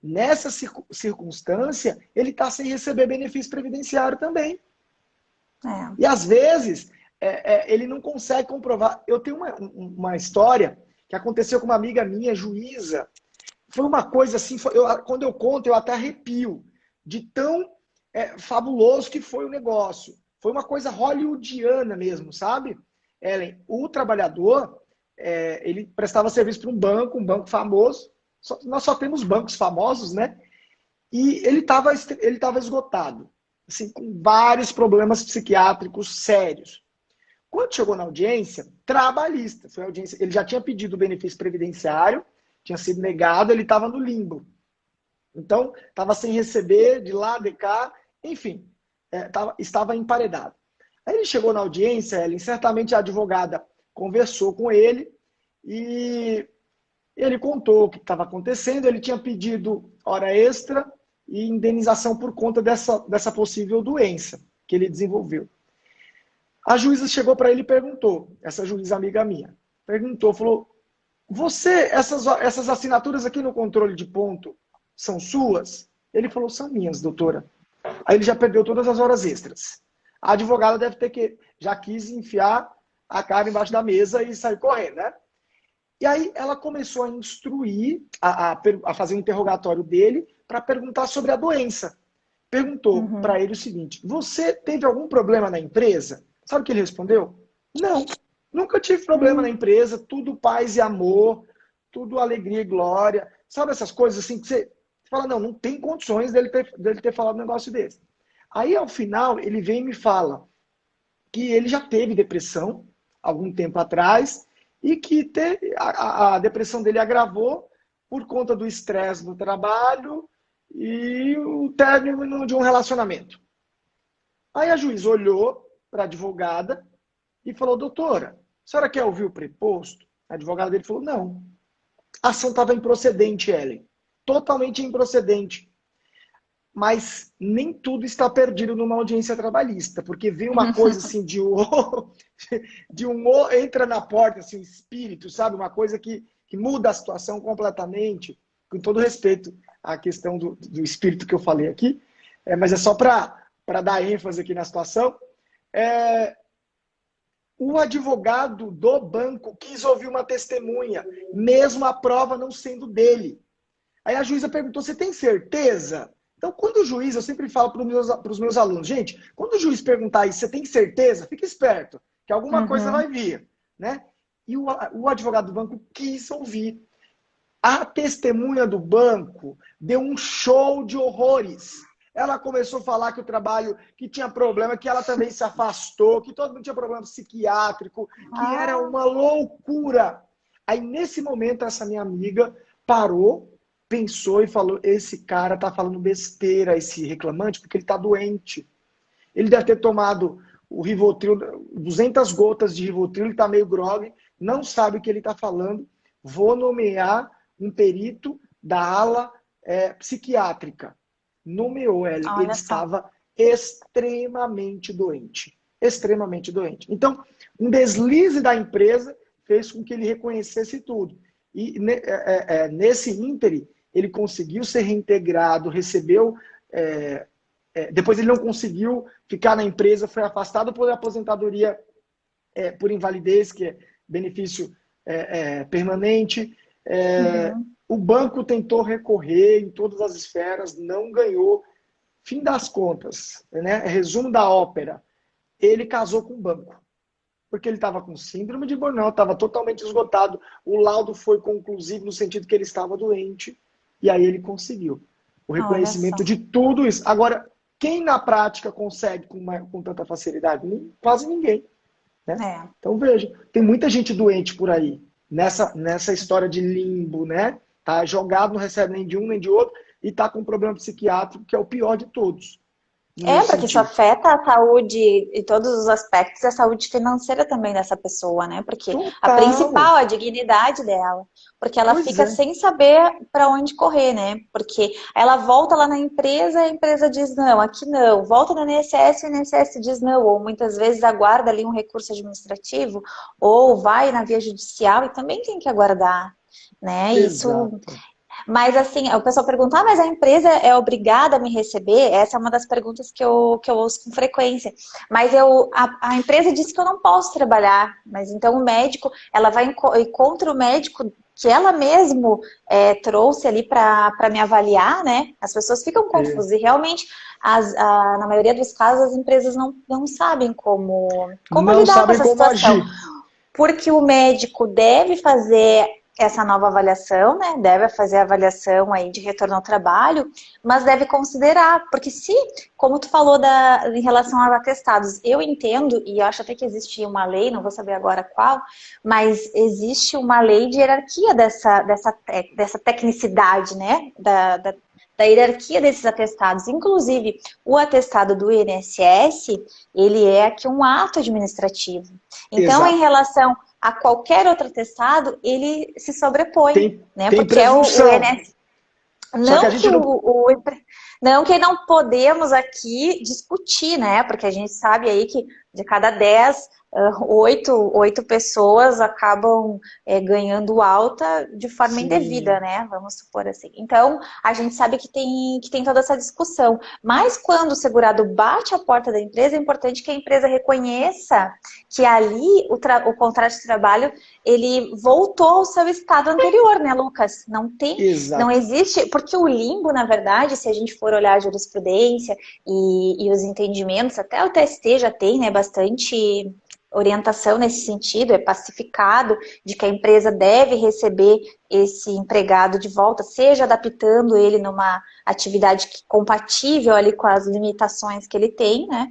nessa circunstância, ele está sem receber benefício previdenciário também. é. E às vezes, ele não consegue comprovar. Eu tenho uma história que aconteceu com uma amiga minha, juíza. Foi uma coisa assim, quando eu conto, eu até arrepio, de tão fabuloso que foi o negócio. Foi uma coisa hollywoodiana mesmo, sabe? Ellen, o trabalhador, ele prestava serviço para um banco famoso. Nós só temos bancos famosos, né? E ele tava esgotado, assim, com vários problemas psiquiátricos sérios. Quando chegou na audiência, trabalhista, foi audiência, ele já tinha pedido o benefício previdenciário, tinha sido negado, ele estava no limbo. Então, estava sem receber, de lá, de cá, enfim, estava emparedado. Aí ele chegou na audiência, Ellen, certamente a advogada conversou com ele e ele contou o que estava acontecendo, ele tinha pedido hora extra e indenização por conta dessa possível doença que ele desenvolveu. A juíza chegou para ele e perguntou, essa juíza amiga minha, perguntou, falou, essas assinaturas aqui no controle de ponto são suas? Ele falou, são minhas, doutora. Aí ele já perdeu todas as horas extras. A advogada deve ter que já quis enfiar a cara embaixo da mesa e sair correndo, né? E aí ela começou a instruir, a fazer um interrogatório dele para perguntar sobre a doença. Perguntou Uhum. para ele o seguinte: você teve algum problema na empresa? Sabe o que ele respondeu? Não, nunca tive problema na empresa, tudo paz e amor, tudo alegria e glória. Sabe essas coisas assim que você fala, não tem condições dele ter falado um negócio desse. Aí, ao final, ele vem e me fala que ele já teve depressão algum tempo atrás e que a depressão dele agravou por conta do estresse no trabalho e o término de um relacionamento. Aí a juiz olhou para a advogada e falou, doutora, a senhora quer ouvir o preposto? A advogada dele falou, não. A ação estava improcedente, Ellen. Totalmente improcedente. Mas nem tudo está perdido numa audiência trabalhista, porque vem uma coisa assim entra na porta, assim, um espírito, sabe? Uma coisa que muda a situação completamente, com todo respeito à questão do espírito que eu falei aqui, mas é só para dar ênfase aqui na situação. O advogado do banco quis ouvir uma testemunha, mesmo a prova não sendo dele. Aí a juíza perguntou, você tem certeza? Então, quando o juiz, eu sempre falo para os meus alunos, gente, quando o juiz perguntar isso, você tem certeza? Fica esperto, que alguma coisa vai vir, né? E o advogado do banco quis ouvir. A testemunha do banco deu um show de horrores. Ela começou a falar que o trabalho, que tinha problema, que ela também se afastou, que todo mundo tinha problema psiquiátrico, que era uma loucura. Aí, nesse momento, essa minha amiga parou, pensou e falou, esse cara tá falando besteira, esse reclamante, porque ele tá doente. Ele deve ter tomado o Rivotril, 200 gotas de Rivotril, ele tá meio grogue, não sabe o que ele tá falando. Vou nomear um perito da ala psiquiátrica. Nomeou ele. Ele estava extremamente doente. Extremamente doente. Então, um deslize da empresa fez com que ele reconhecesse tudo. E nesse ínterim, ele conseguiu ser reintegrado, recebeu... depois ele não conseguiu ficar na empresa, foi afastado por aposentadoria por invalidez, que é benefício permanente. O banco tentou recorrer em todas as esferas, não ganhou. Fim das contas, né? Resumo da ópera, ele casou com o banco. Porque ele estava com síndrome de burnout, estava totalmente esgotado. O laudo foi conclusivo no sentido que ele estava doente. E aí ele conseguiu o reconhecimento de tudo isso. Agora, quem na prática consegue com tanta facilidade? Quase ninguém. Né? Então veja, tem muita gente doente por aí, nessa história de limbo, né? Tá jogado, não recebe nem de um nem de outro, e tá com um problema psiquiátrico, que é o pior de todos. Porque isso afeta a saúde em todos os aspectos, a saúde financeira também dessa pessoa, né? Porque a principal, a dignidade dela. Porque ela fica sem saber para onde correr, né? Porque ela volta lá na empresa, a empresa diz não, aqui não. Volta no INSS, o INSS diz não. Ou muitas vezes aguarda ali um recurso administrativo, ou vai na via judicial e também tem que aguardar, né? Exato. Isso... Mas assim, o pessoal pergunta, mas a empresa é obrigada a me receber? Essa é uma das perguntas que eu ouço com frequência. Mas a empresa disse que eu não posso trabalhar. Mas então o médico, ela vai contra o médico que ela mesmo trouxe ali para me avaliar, né? As pessoas ficam confusas. E realmente, na maioria dos casos, as empresas não sabem como lidar com essa situação. Porque o médico deve fazer essa nova avaliação, né? Deve fazer a avaliação aí de retorno ao trabalho, mas deve considerar, porque se, como tu falou em relação aos atestados, eu entendo, e acho até que existe uma lei, não vou saber agora qual, mas existe uma lei de hierarquia dessa tecnicidade, né? Da hierarquia desses atestados. Inclusive, o atestado do INSS, ele é aqui um ato administrativo. Então, em relação a qualquer outro atestado, ele se sobrepõe, né? Tem porque presunção. o INSS... Não que Não que não podemos aqui discutir, né? Porque a gente sabe aí que de cada 10, oito pessoas acabam ganhando alta de forma indevida, Sim, né? Vamos supor assim. Então, a gente sabe que tem toda essa discussão. Mas quando o segurado bate a porta da empresa, é importante que a empresa reconheça que ali o contrato de trabalho ele voltou ao seu estado anterior, né, Lucas? Não exato. existe, porque o limbo, na verdade, se a gente for olhar a jurisprudência e os entendimentos, até o TST já tem, né, bastante orientação nesse sentido, é pacificado de que a empresa deve receber esse empregado de volta, seja adaptando ele numa atividade compatível ali com as limitações que ele tem, né?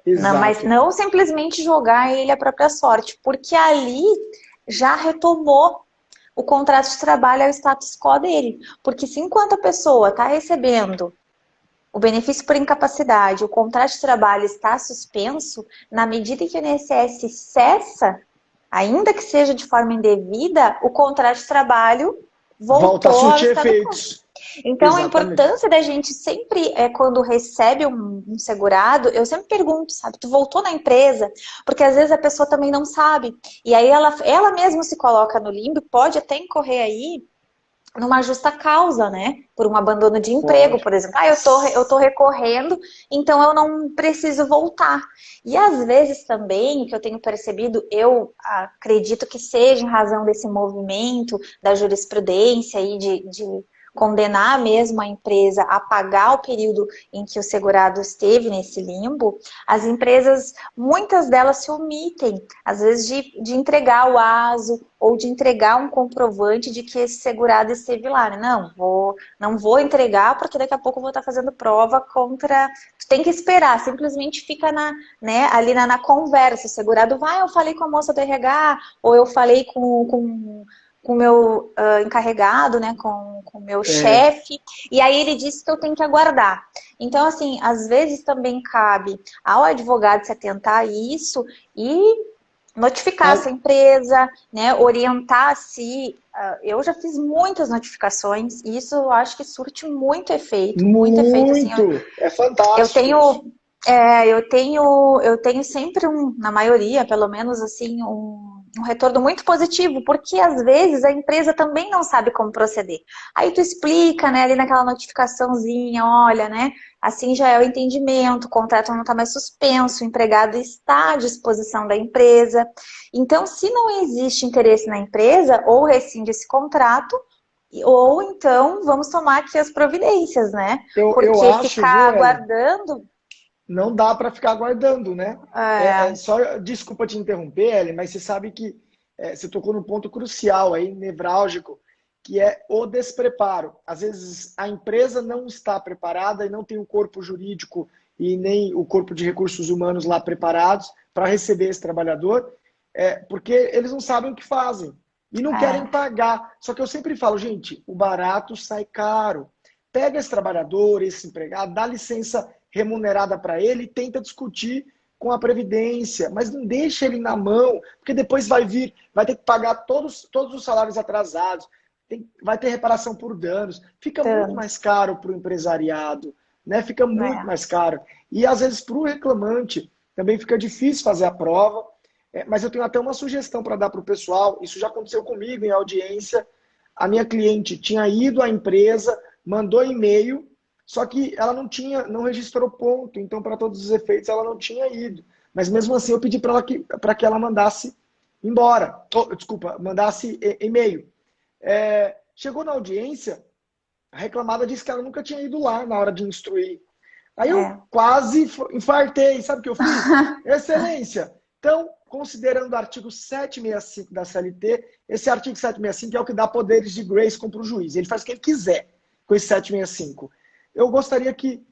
Não, mas Exato. não simplesmente jogar ele à própria sorte, porque ali já retomou o contrato de trabalho ao status quo dele. Porque se enquanto a pessoa está recebendo o benefício por incapacidade, o contrato de trabalho está suspenso, na medida em que o INSS cessa, ainda que seja de forma indevida, o contrato de trabalho Volta a voltou ao surtir estado quo. efeitos. Então, a Exatamente. importância da gente sempre, quando recebe um segurado, eu sempre pergunto, sabe, tu voltou na empresa? Porque às vezes a pessoa também não sabe. E aí ela mesma se coloca no limbo, pode até incorrer aí numa justa causa, né? Por um abandono de emprego, Pode. por exemplo. Ah, eu tô recorrendo, então eu não preciso voltar. E às vezes também, o que eu tenho percebido, eu acredito que seja em razão desse movimento da jurisprudência e de condenar mesmo a empresa a pagar o período em que o segurado esteve nesse limbo, as empresas, muitas delas se omitem, às vezes, de entregar o ASO ou de entregar um comprovante de que esse segurado esteve lá. Né? Não vou entregar porque daqui a pouco eu vou estar fazendo prova contra... Tu tem que esperar, simplesmente fica ali na conversa. O segurado vai, eu falei com a moça do RH, ou eu falei com o meu encarregado, né, com o meu É, chefe, e aí ele disse que eu tenho que aguardar. Então, assim, às vezes também cabe ao advogado se atentar a isso e notificar essa a- empresa, né, orientar se... eu já fiz muitas notificações e isso eu acho que surte muito efeito, assim, muito. É eu fantástico isso. tenho, eu tenho sempre na maioria, pelo menos assim, um retorno muito positivo, porque às vezes a empresa também não sabe como proceder. Aí tu explica, né, ali naquela notificaçãozinha, olha, né, assim já é o entendimento, o contrato não está mais suspenso, o empregado está à disposição da empresa. Então, se não existe interesse na empresa, ou rescinde esse contrato, ou então vamos tomar aqui as providências, né? Eu Porque acho, viu, ficar Ellen? aguardando. Não dá para ficar aguardando, né? É, Só desculpa te interromper, Ellen, mas você sabe que você tocou num ponto crucial aí, nevrálgico, que é o despreparo. Às vezes a empresa não está preparada e não tem o corpo jurídico e nem o corpo de recursos humanos lá preparados para receber esse trabalhador, porque eles não sabem o que fazem e não querem é, pagar. Só que eu sempre falo, gente, o barato sai caro. Pega esse trabalhador, esse empregado, dá licença remunerada para ele e tenta discutir com a Previdência, mas não deixa ele na mão, porque depois vai ter que pagar todos os salários atrasados, vai ter reparação por danos, fica muito mais danos. caro para o empresariado, né? Fica muito É, mais caro. E às vezes para o reclamante também fica difícil fazer a prova, mas eu tenho até uma sugestão para dar para o pessoal, isso já aconteceu comigo em audiência, a minha cliente tinha ido à empresa, mandou e-mail, só que ela não registrou ponto, então para todos os efeitos ela não tinha ido. Mas mesmo assim eu pedi para que ela mandasse embora, desculpa, mandasse e-mail. Chegou na audiência, a reclamada disse que ela nunca tinha ido lá na hora de instruir. Aí eu é. quase infartei, sabe o que eu fiz? Excelência, então, considerando o artigo 765 da CLT, esse artigo 765 é o que dá poderes de grace para o juiz. Ele faz o que ele quiser com esse 765. Eu gostaria que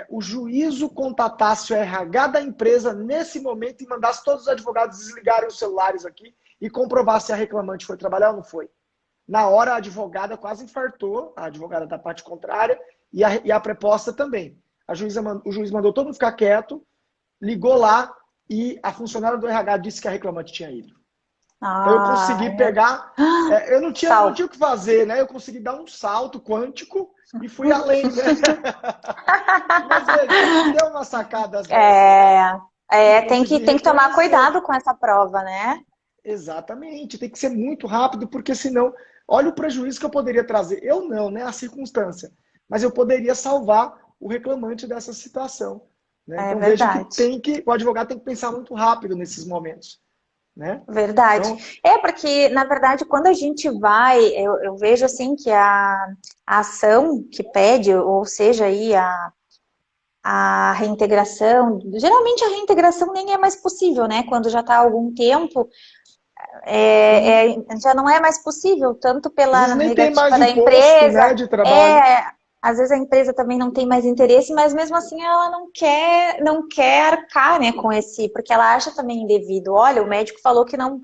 o juízo contatasse o RH da empresa nesse momento e mandasse todos os advogados desligarem os celulares aqui e comprovasse se a reclamante foi trabalhar ou não foi. Na hora, a advogada quase infartou, a advogada da parte contrária, e a preposta também. O juiz mandou todo mundo ficar quieto, ligou lá e a funcionária do RH disse que a reclamante tinha ido. Então eu consegui Ah, pegar, eu não salto. tinha o que fazer, né? Eu consegui dar um salto quântico e fui além, né? Mas veja, tem que ter umas sacadas dessas, né? É, E tem conseguir que tomar reconhecer. cuidado com essa prova, né? Exatamente, tem que ser muito rápido, porque senão, olha o prejuízo que eu poderia trazer. Eu não, né? A circunstância. Mas eu poderia salvar o reclamante dessa situação. Né? É Então veja que verdade. tem que, o advogado tem que pensar muito rápido nesses momentos. Né? Verdade. Então, É porque, na verdade, quando a gente vai, eu vejo assim que a ação que pede, ou seja, aí a reintegração, geralmente a reintegração nem é mais possível, né? Quando já está há algum tempo, sim, já não é mais possível, tanto às pela vezes nem tem mais negativa o da posto, empresa, né, de trabalho. às vezes a empresa também não tem mais interesse, mas mesmo assim ela não quer arcar, né, com esse, porque ela acha também indevido. Olha, o médico falou que não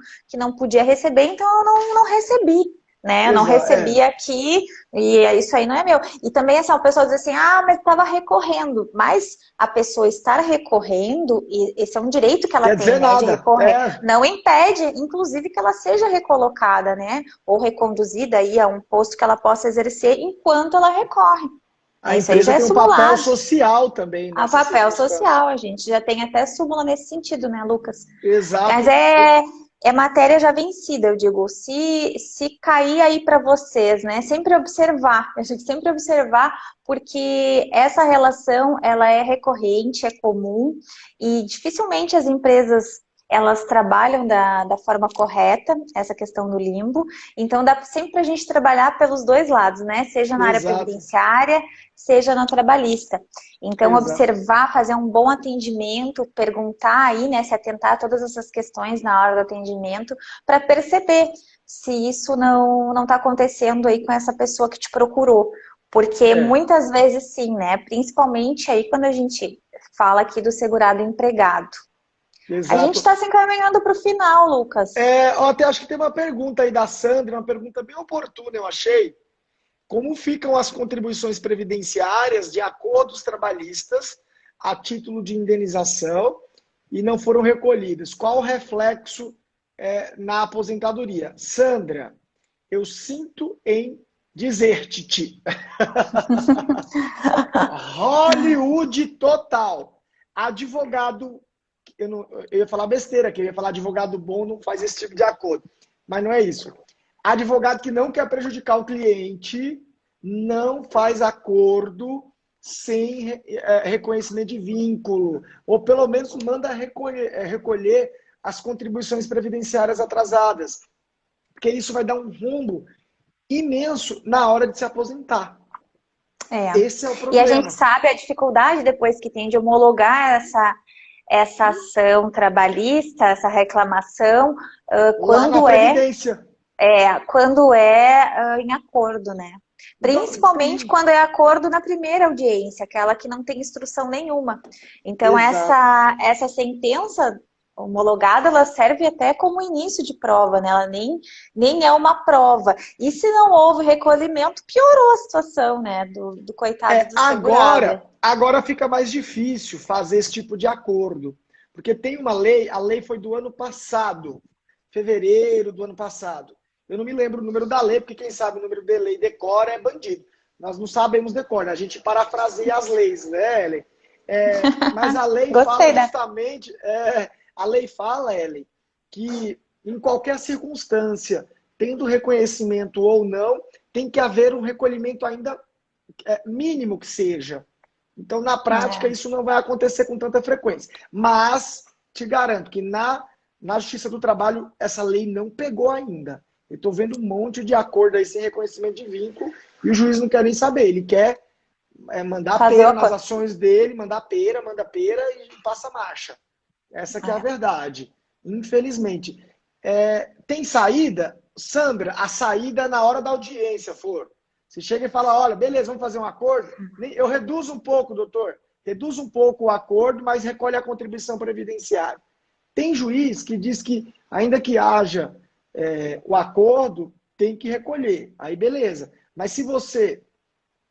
podia receber, então eu não recebi. Né, eu não recebi aqui e isso aí não é meu. E também essa pessoa diz assim, ah, mas estava recorrendo. Mas a pessoa estar recorrendo, e esse é um direito que ela Quer tem, dizer né, de nada. recorrer, É, não impede, inclusive, que ela seja recolocada, né, ou reconduzida aí a um posto que ela possa exercer enquanto ela recorre. a Isso aí empresa já é tem um papel simulado. social também A nessa papel circunstância. social, a gente já tem até súmula nesse sentido, né, Lucas? Mas Exato. é matéria já vencida, eu digo. Se cair aí para vocês, né? Sempre observar, a gente sempre observar, porque essa relação ela é recorrente, é comum e dificilmente as empresas elas trabalham da forma correta, essa questão do limbo. Então dá sempre para a gente trabalhar pelos dois lados, né? Seja na área Exato. previdenciária, seja na trabalhista. Então, Exato. observar, fazer um bom atendimento, perguntar aí, né, se atentar a todas essas questões na hora do atendimento, para perceber se isso não está acontecendo aí com essa pessoa que te procurou. Porque É, muitas vezes sim, né? Principalmente aí quando a gente fala aqui do segurado empregado. A gente exato. está se encaminhando para o final, Lucas. Eu até acho que tem uma pergunta aí da Sandra, uma pergunta bem oportuna, eu achei. Como ficam as contribuições previdenciárias de acordos trabalhistas a título de indenização e não foram recolhidas? Qual o reflexo na aposentadoria? Sandra, eu sinto em dizer-te. Hollywood total. Advogado, eu ia falar besteira aqui, eu ia falar advogado bom não faz esse tipo de acordo. Mas não é isso. Advogado que não quer prejudicar o cliente não faz acordo sem reconhecimento de vínculo. Ou pelo menos manda recolher as contribuições previdenciárias atrasadas. Porque isso vai dar um rombo imenso na hora de se aposentar. É. Esse é o E a gente problema. sabe a dificuldade depois que tem de homologar essa ação trabalhista, essa reclamação, Lá na Previdência. quando é em acordo, né? Então, Principalmente sim, quando é acordo na primeira audiência, aquela que não tem instrução nenhuma. Então, exato. essa sentença homologada, ela serve até como início de prova, né? Ela nem é uma prova. E se não houve recolhimento, piorou a situação, né? Do coitado do segurado. Agora fica mais difícil fazer esse tipo de acordo. Porque tem uma lei, a lei foi do ano passado, fevereiro do ano passado. Eu não me lembro o número da lei, porque quem sabe o número de lei decora é bandido. Nós não sabemos decor, né? A gente parafraseia as leis, né, Ellen? Mas a lei fala Gostei dessa. justamente, a lei fala, Ellen, que em qualquer circunstância, tendo reconhecimento ou não, tem que haver um recolhimento ainda mínimo que seja. Então, na prática, É, isso não vai acontecer com tanta frequência. Mas, te garanto que na Justiça do Trabalho, essa lei não pegou ainda. Eu estou vendo um monte de acordo aí sem reconhecimento de vínculo e o juiz não quer nem saber. Ele quer mandar fazer o pera nas acordo. ações dele, manda pera e passa marcha. Essa que é a É. verdade. Infelizmente. Tem saída? Sandra, a saída na hora da audiência, for. Você chega e fala, olha, beleza, vamos fazer um acordo. Eu reduzo um pouco, doutor. Reduz um pouco o acordo, mas recolhe a contribuição previdenciária. Tem juiz que diz que, ainda que haja o acordo, tem que recolher. Aí, beleza. Mas se você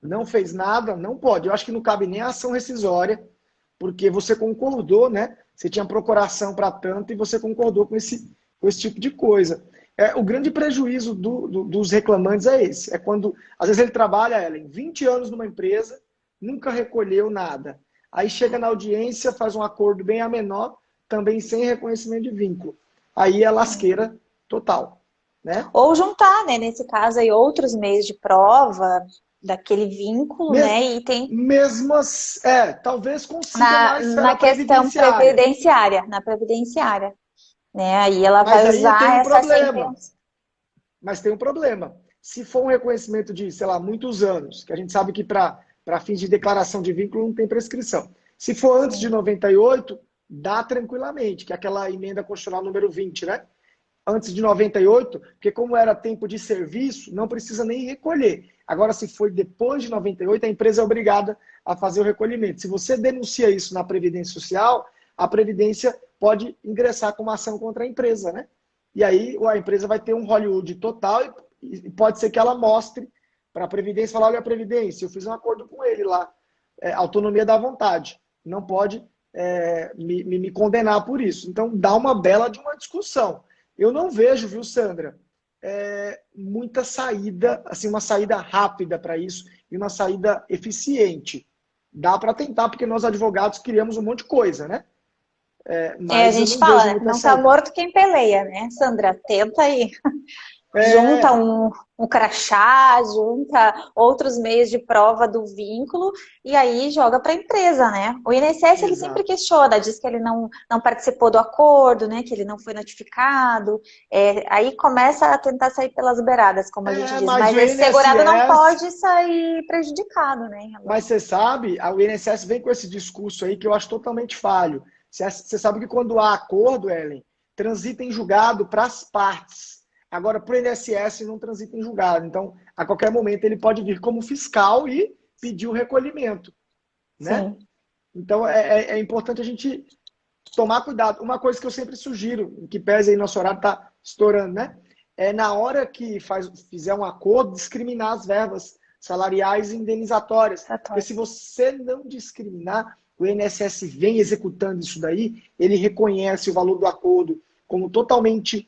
não fez nada, não pode. Eu acho que não cabe nem a ação rescisória, porque você concordou, né? Você tinha procuração para tanto e você concordou com com esse tipo de coisa. O grande prejuízo dos reclamantes é esse. É quando, às vezes ele trabalha, Ellen, 20 anos numa empresa, nunca recolheu nada. Aí chega na audiência, faz um acordo bem a menor, também sem reconhecimento de vínculo. Aí é lasqueira total, né? Ou juntar, né, nesse caso aí, outros meios de prova daquele vínculo, Mes- né, e tem talvez consiga na esfera na questão previdenciária. previdenciária, né, aí ela Mas vai aí tem usar um essa problema. sentença. Mas tem um problema. Se for um reconhecimento de, sei lá, muitos anos, que a gente sabe que para fins de declaração de vínculo não tem prescrição. Se for antes de Sim. 98, dá tranquilamente, que é aquela emenda constitucional número 20, né? Antes de 98, porque como era tempo de serviço, não precisa nem recolher. Agora, se foi depois de 98, a empresa é obrigada a fazer o recolhimento. Se você denuncia isso na Previdência Social, a Previdência pode ingressar com uma ação contra a empresa, né? E aí a empresa vai ter um Hollywood total e pode ser que ela mostre para a Previdência, falar, olha a Previdência, eu fiz um acordo com ele lá, autonomia da vontade, não pode me condenar por isso. Então dá uma bela de uma discussão. Eu não vejo, viu, Sandra, muita saída, assim, uma saída rápida para isso e uma saída eficiente. Dá para tentar, porque nós advogados criamos um monte de coisa, né? A Mas eu gente não vejo fala, né, muita não tá saída. morto quem peleia, né, Sandra? Tenta aí. Junta É, um crachá, junta outros meios de prova do vínculo e aí joga para a empresa, né? O INSS ele sempre exato. questiona, diz que ele não participou do acordo, né? Que ele não foi notificado. Aí começa a tentar sair pelas beiradas, como a gente diz. Mas Mas o esse segurado não INSS, pode sair prejudicado, né? Em mas relação. você sabe, o INSS vem com esse discurso aí que eu acho totalmente falho. Você sabe que quando há acordo, Ellen, transita em julgado para as partes. Agora, para o INSS não transita em julgado. Então, a qualquer momento, ele pode vir como fiscal e pedir o recolhimento, né? Sim. Então, é importante a gente tomar cuidado. Uma coisa que eu sempre sugiro, que pese aí nosso horário está estourando, né? É na hora que fizer um acordo, discriminar as verbas salariais e indenizatórias. Porque se você não discriminar, o INSS vem executando isso daí, ele reconhece o valor do acordo como totalmente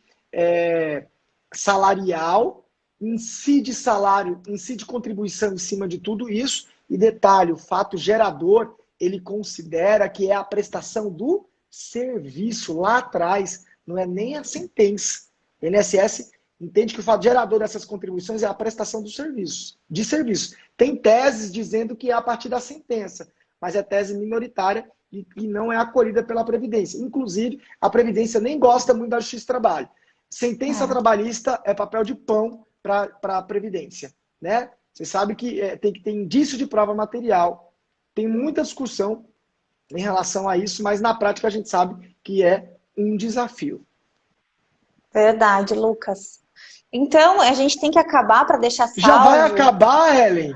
salarial, incide salário, incide contribuição em cima de tudo isso, e detalhe, o fato gerador, ele considera que é a prestação do serviço lá atrás, não é nem a sentença. O INSS entende que o fato gerador dessas contribuições é a prestação dos serviços, de serviço. Tem teses dizendo que é a partir da sentença, mas é tese minoritária e não é acolhida pela Previdência. Inclusive, a Previdência nem gosta muito da Justiça do Trabalho. Sentença trabalhista é papel de pão para a Previdência, né? Você sabe que tem que ter indício de prova material. Tem muita discussão em relação a isso, mas na prática a gente sabe que é um desafio. Verdade, Lucas. Então, a gente tem que acabar para deixar Já vai salvo. acabar, Ellen?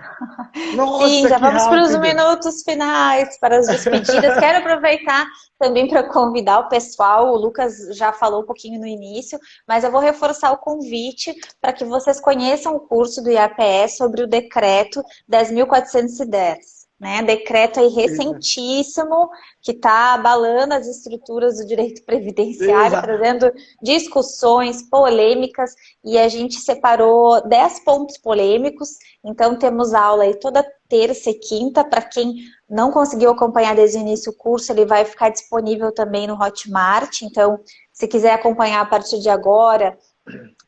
Sim, Nossa, já que vamos para os rápido! minutos finais, para as despedidas. Quero aproveitar também para convidar o pessoal. O Lucas já falou um pouquinho no início, mas eu vou reforçar o convite para que vocês conheçam o curso do IAPE sobre o decreto 10.410. Né? Decreto aí recentíssimo, que está abalando as estruturas do direito previdenciário, Exato. trazendo discussões, polêmicas, e a gente separou 10 pontos polêmicos. Então temos aula aí toda terça e quinta. Para quem não conseguiu acompanhar desde o início o curso, ele vai ficar disponível também no Hotmart. Então, se quiser acompanhar a partir de agora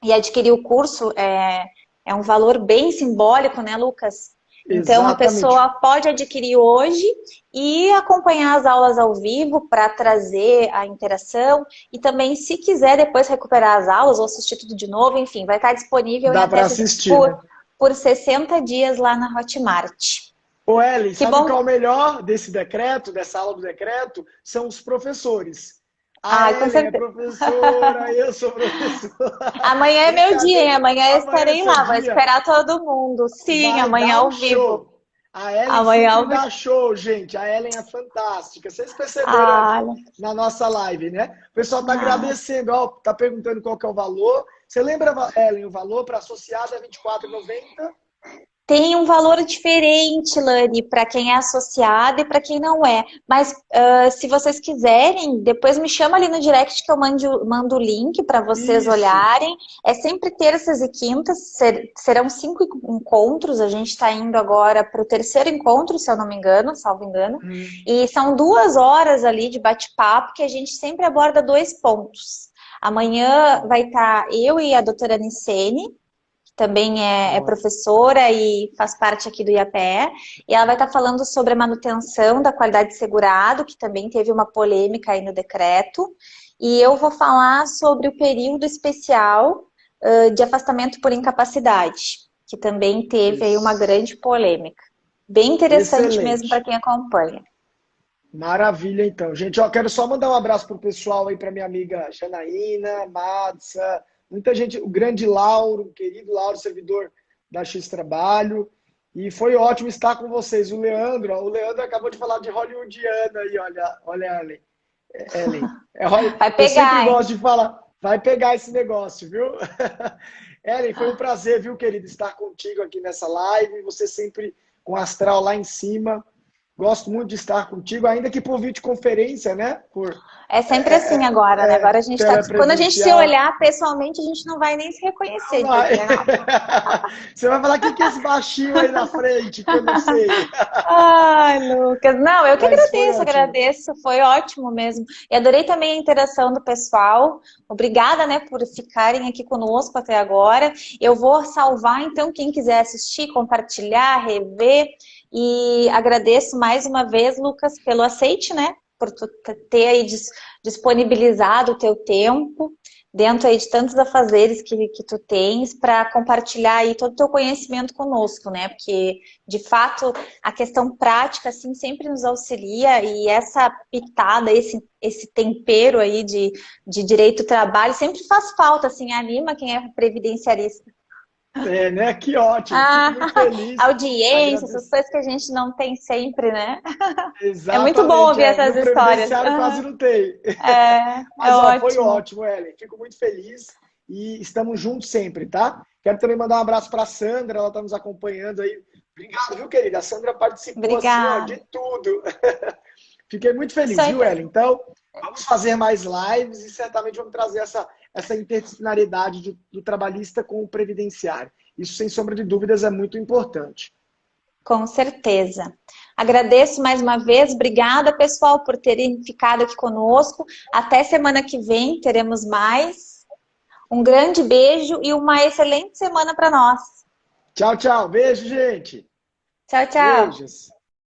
e adquirir o curso, é um valor bem simbólico, né, Lucas? Então, a Exatamente. pessoa pode adquirir hoje e acompanhar as aulas ao vivo para trazer a interação. E também, se quiser depois recuperar as aulas ou assistir tudo de novo, enfim, vai estar disponível em Dá até para assistir, né? por 60 dias lá na Hotmart. Ô, Ellen, Que sabe qual é o bom! melhor desse decreto, dessa aula do decreto? São os professores. A Ai, com Ellen é certeza. professora, eu sou professor. Amanhã é meu dia, hein? Brincadeira. Amanhã eu Amanhã é estarei seu lá. Vou dia. esperar todo mundo. Sim, Vai amanhã dar um ao vivo. show. A Ellen Amanhã sempre ao vivo. dá show, gente. A Ellen é fantástica. Vocês perceberam Ah, aqui na nossa live, né? O pessoal está ah, agradecendo, ó, tá perguntando qual que é o valor. Você lembra, Ellen, o valor para associada é R$ 24,90? Tem um valor diferente, Lani, para quem é associado e para quem não é. Mas se vocês quiserem, depois me chama ali no direct que eu mando o link para vocês Isso. olharem. É sempre terças e quintas, serão 5 encontros. A gente está indo agora para o terceiro encontro, se eu não me engano, salvo engano. Hum, E são 2 horas ali de bate-papo que a gente sempre aborda 2 pontos. Amanhã vai estar eu e a doutora Nicene, também é ó, professora e faz parte aqui do IAPE, e ela vai estar falando sobre a manutenção da qualidade de segurado, que também teve uma polêmica aí no decreto, e eu vou falar sobre o período especial de afastamento por incapacidade, que também teve aí uma isso. grande polêmica. Bem interessante mesmo para Excelente. quem acompanha. Maravilha, então. Gente, ó, quero só mandar um abraço pro pessoal aí, para minha amiga Janaína, Madsa, muita gente, o grande Lauro, o querido Lauro, servidor da X Trabalho. E foi ótimo estar com vocês. O Leandro, ó, o Leandro acabou de falar de hollywoodiano aí, olha, olha, Ellen. Ellen. Vai Eu sempre pegar, hein? gosto de falar, vai pegar esse negócio, viu? Ellen, foi um prazer, viu, querido, estar contigo aqui nessa live. Você sempre com o astral lá em cima. Gosto muito de estar contigo, ainda que por videoconferência, né? Por É sempre assim agora, né? Agora a gente tá. Quando a gente se telepresencial. olhar pessoalmente, a gente não vai nem se Não reconhecer, de vai. dizer, não. Você vai falar, o que que é esse baixinho aí na frente, que eu não sei. Ai, Lucas. Não, eu que Mas foi agradeço, ótimo. agradeço. Foi ótimo mesmo. E adorei também a interação do pessoal. Obrigada, né, por ficarem aqui conosco até agora. Eu vou salvar, então, quem quiser assistir, compartilhar, rever. E agradeço mais uma vez, Lucas, pelo aceite, né? Por tu ter aí disponibilizado o teu tempo dentro aí de tantos afazeres que tu tens para compartilhar aí todo o teu conhecimento conosco, né? Porque, de fato, a questão prática, assim, sempre nos auxilia e essa pitada, esse tempero aí de direito do trabalho sempre faz falta, assim, anima quem é previdenciarista. É, né? Que ótimo. Fico Ah, muito feliz. audiência, essas Agradeço. coisas que a gente não tem sempre, né? É muito bom Exatamente, ouvir é. essas No histórias. previdenciário quase não tem. É Mas, ó, foi ótimo. ótimo, Ellen. Fico muito feliz e estamos juntos sempre, tá? Quero também mandar um abraço para a Sandra, ela está nos acompanhando aí. Obrigado, viu, querida? A Sandra participou, assim, ó, de Obrigada. tudo. Fiquei muito Isso feliz, aí. viu, Ellen? Então, vamos fazer mais lives e certamente vamos trazer essa interdisciplinaridade do trabalhista com o previdenciário. Isso, sem sombra de dúvidas, é muito importante. Com certeza. Agradeço mais uma vez. Obrigada, pessoal, por terem ficado aqui conosco. Até semana que vem teremos mais. Um grande beijo e uma excelente semana para nós. Tchau, tchau. Beijo, gente. Tchau, tchau. Beijos.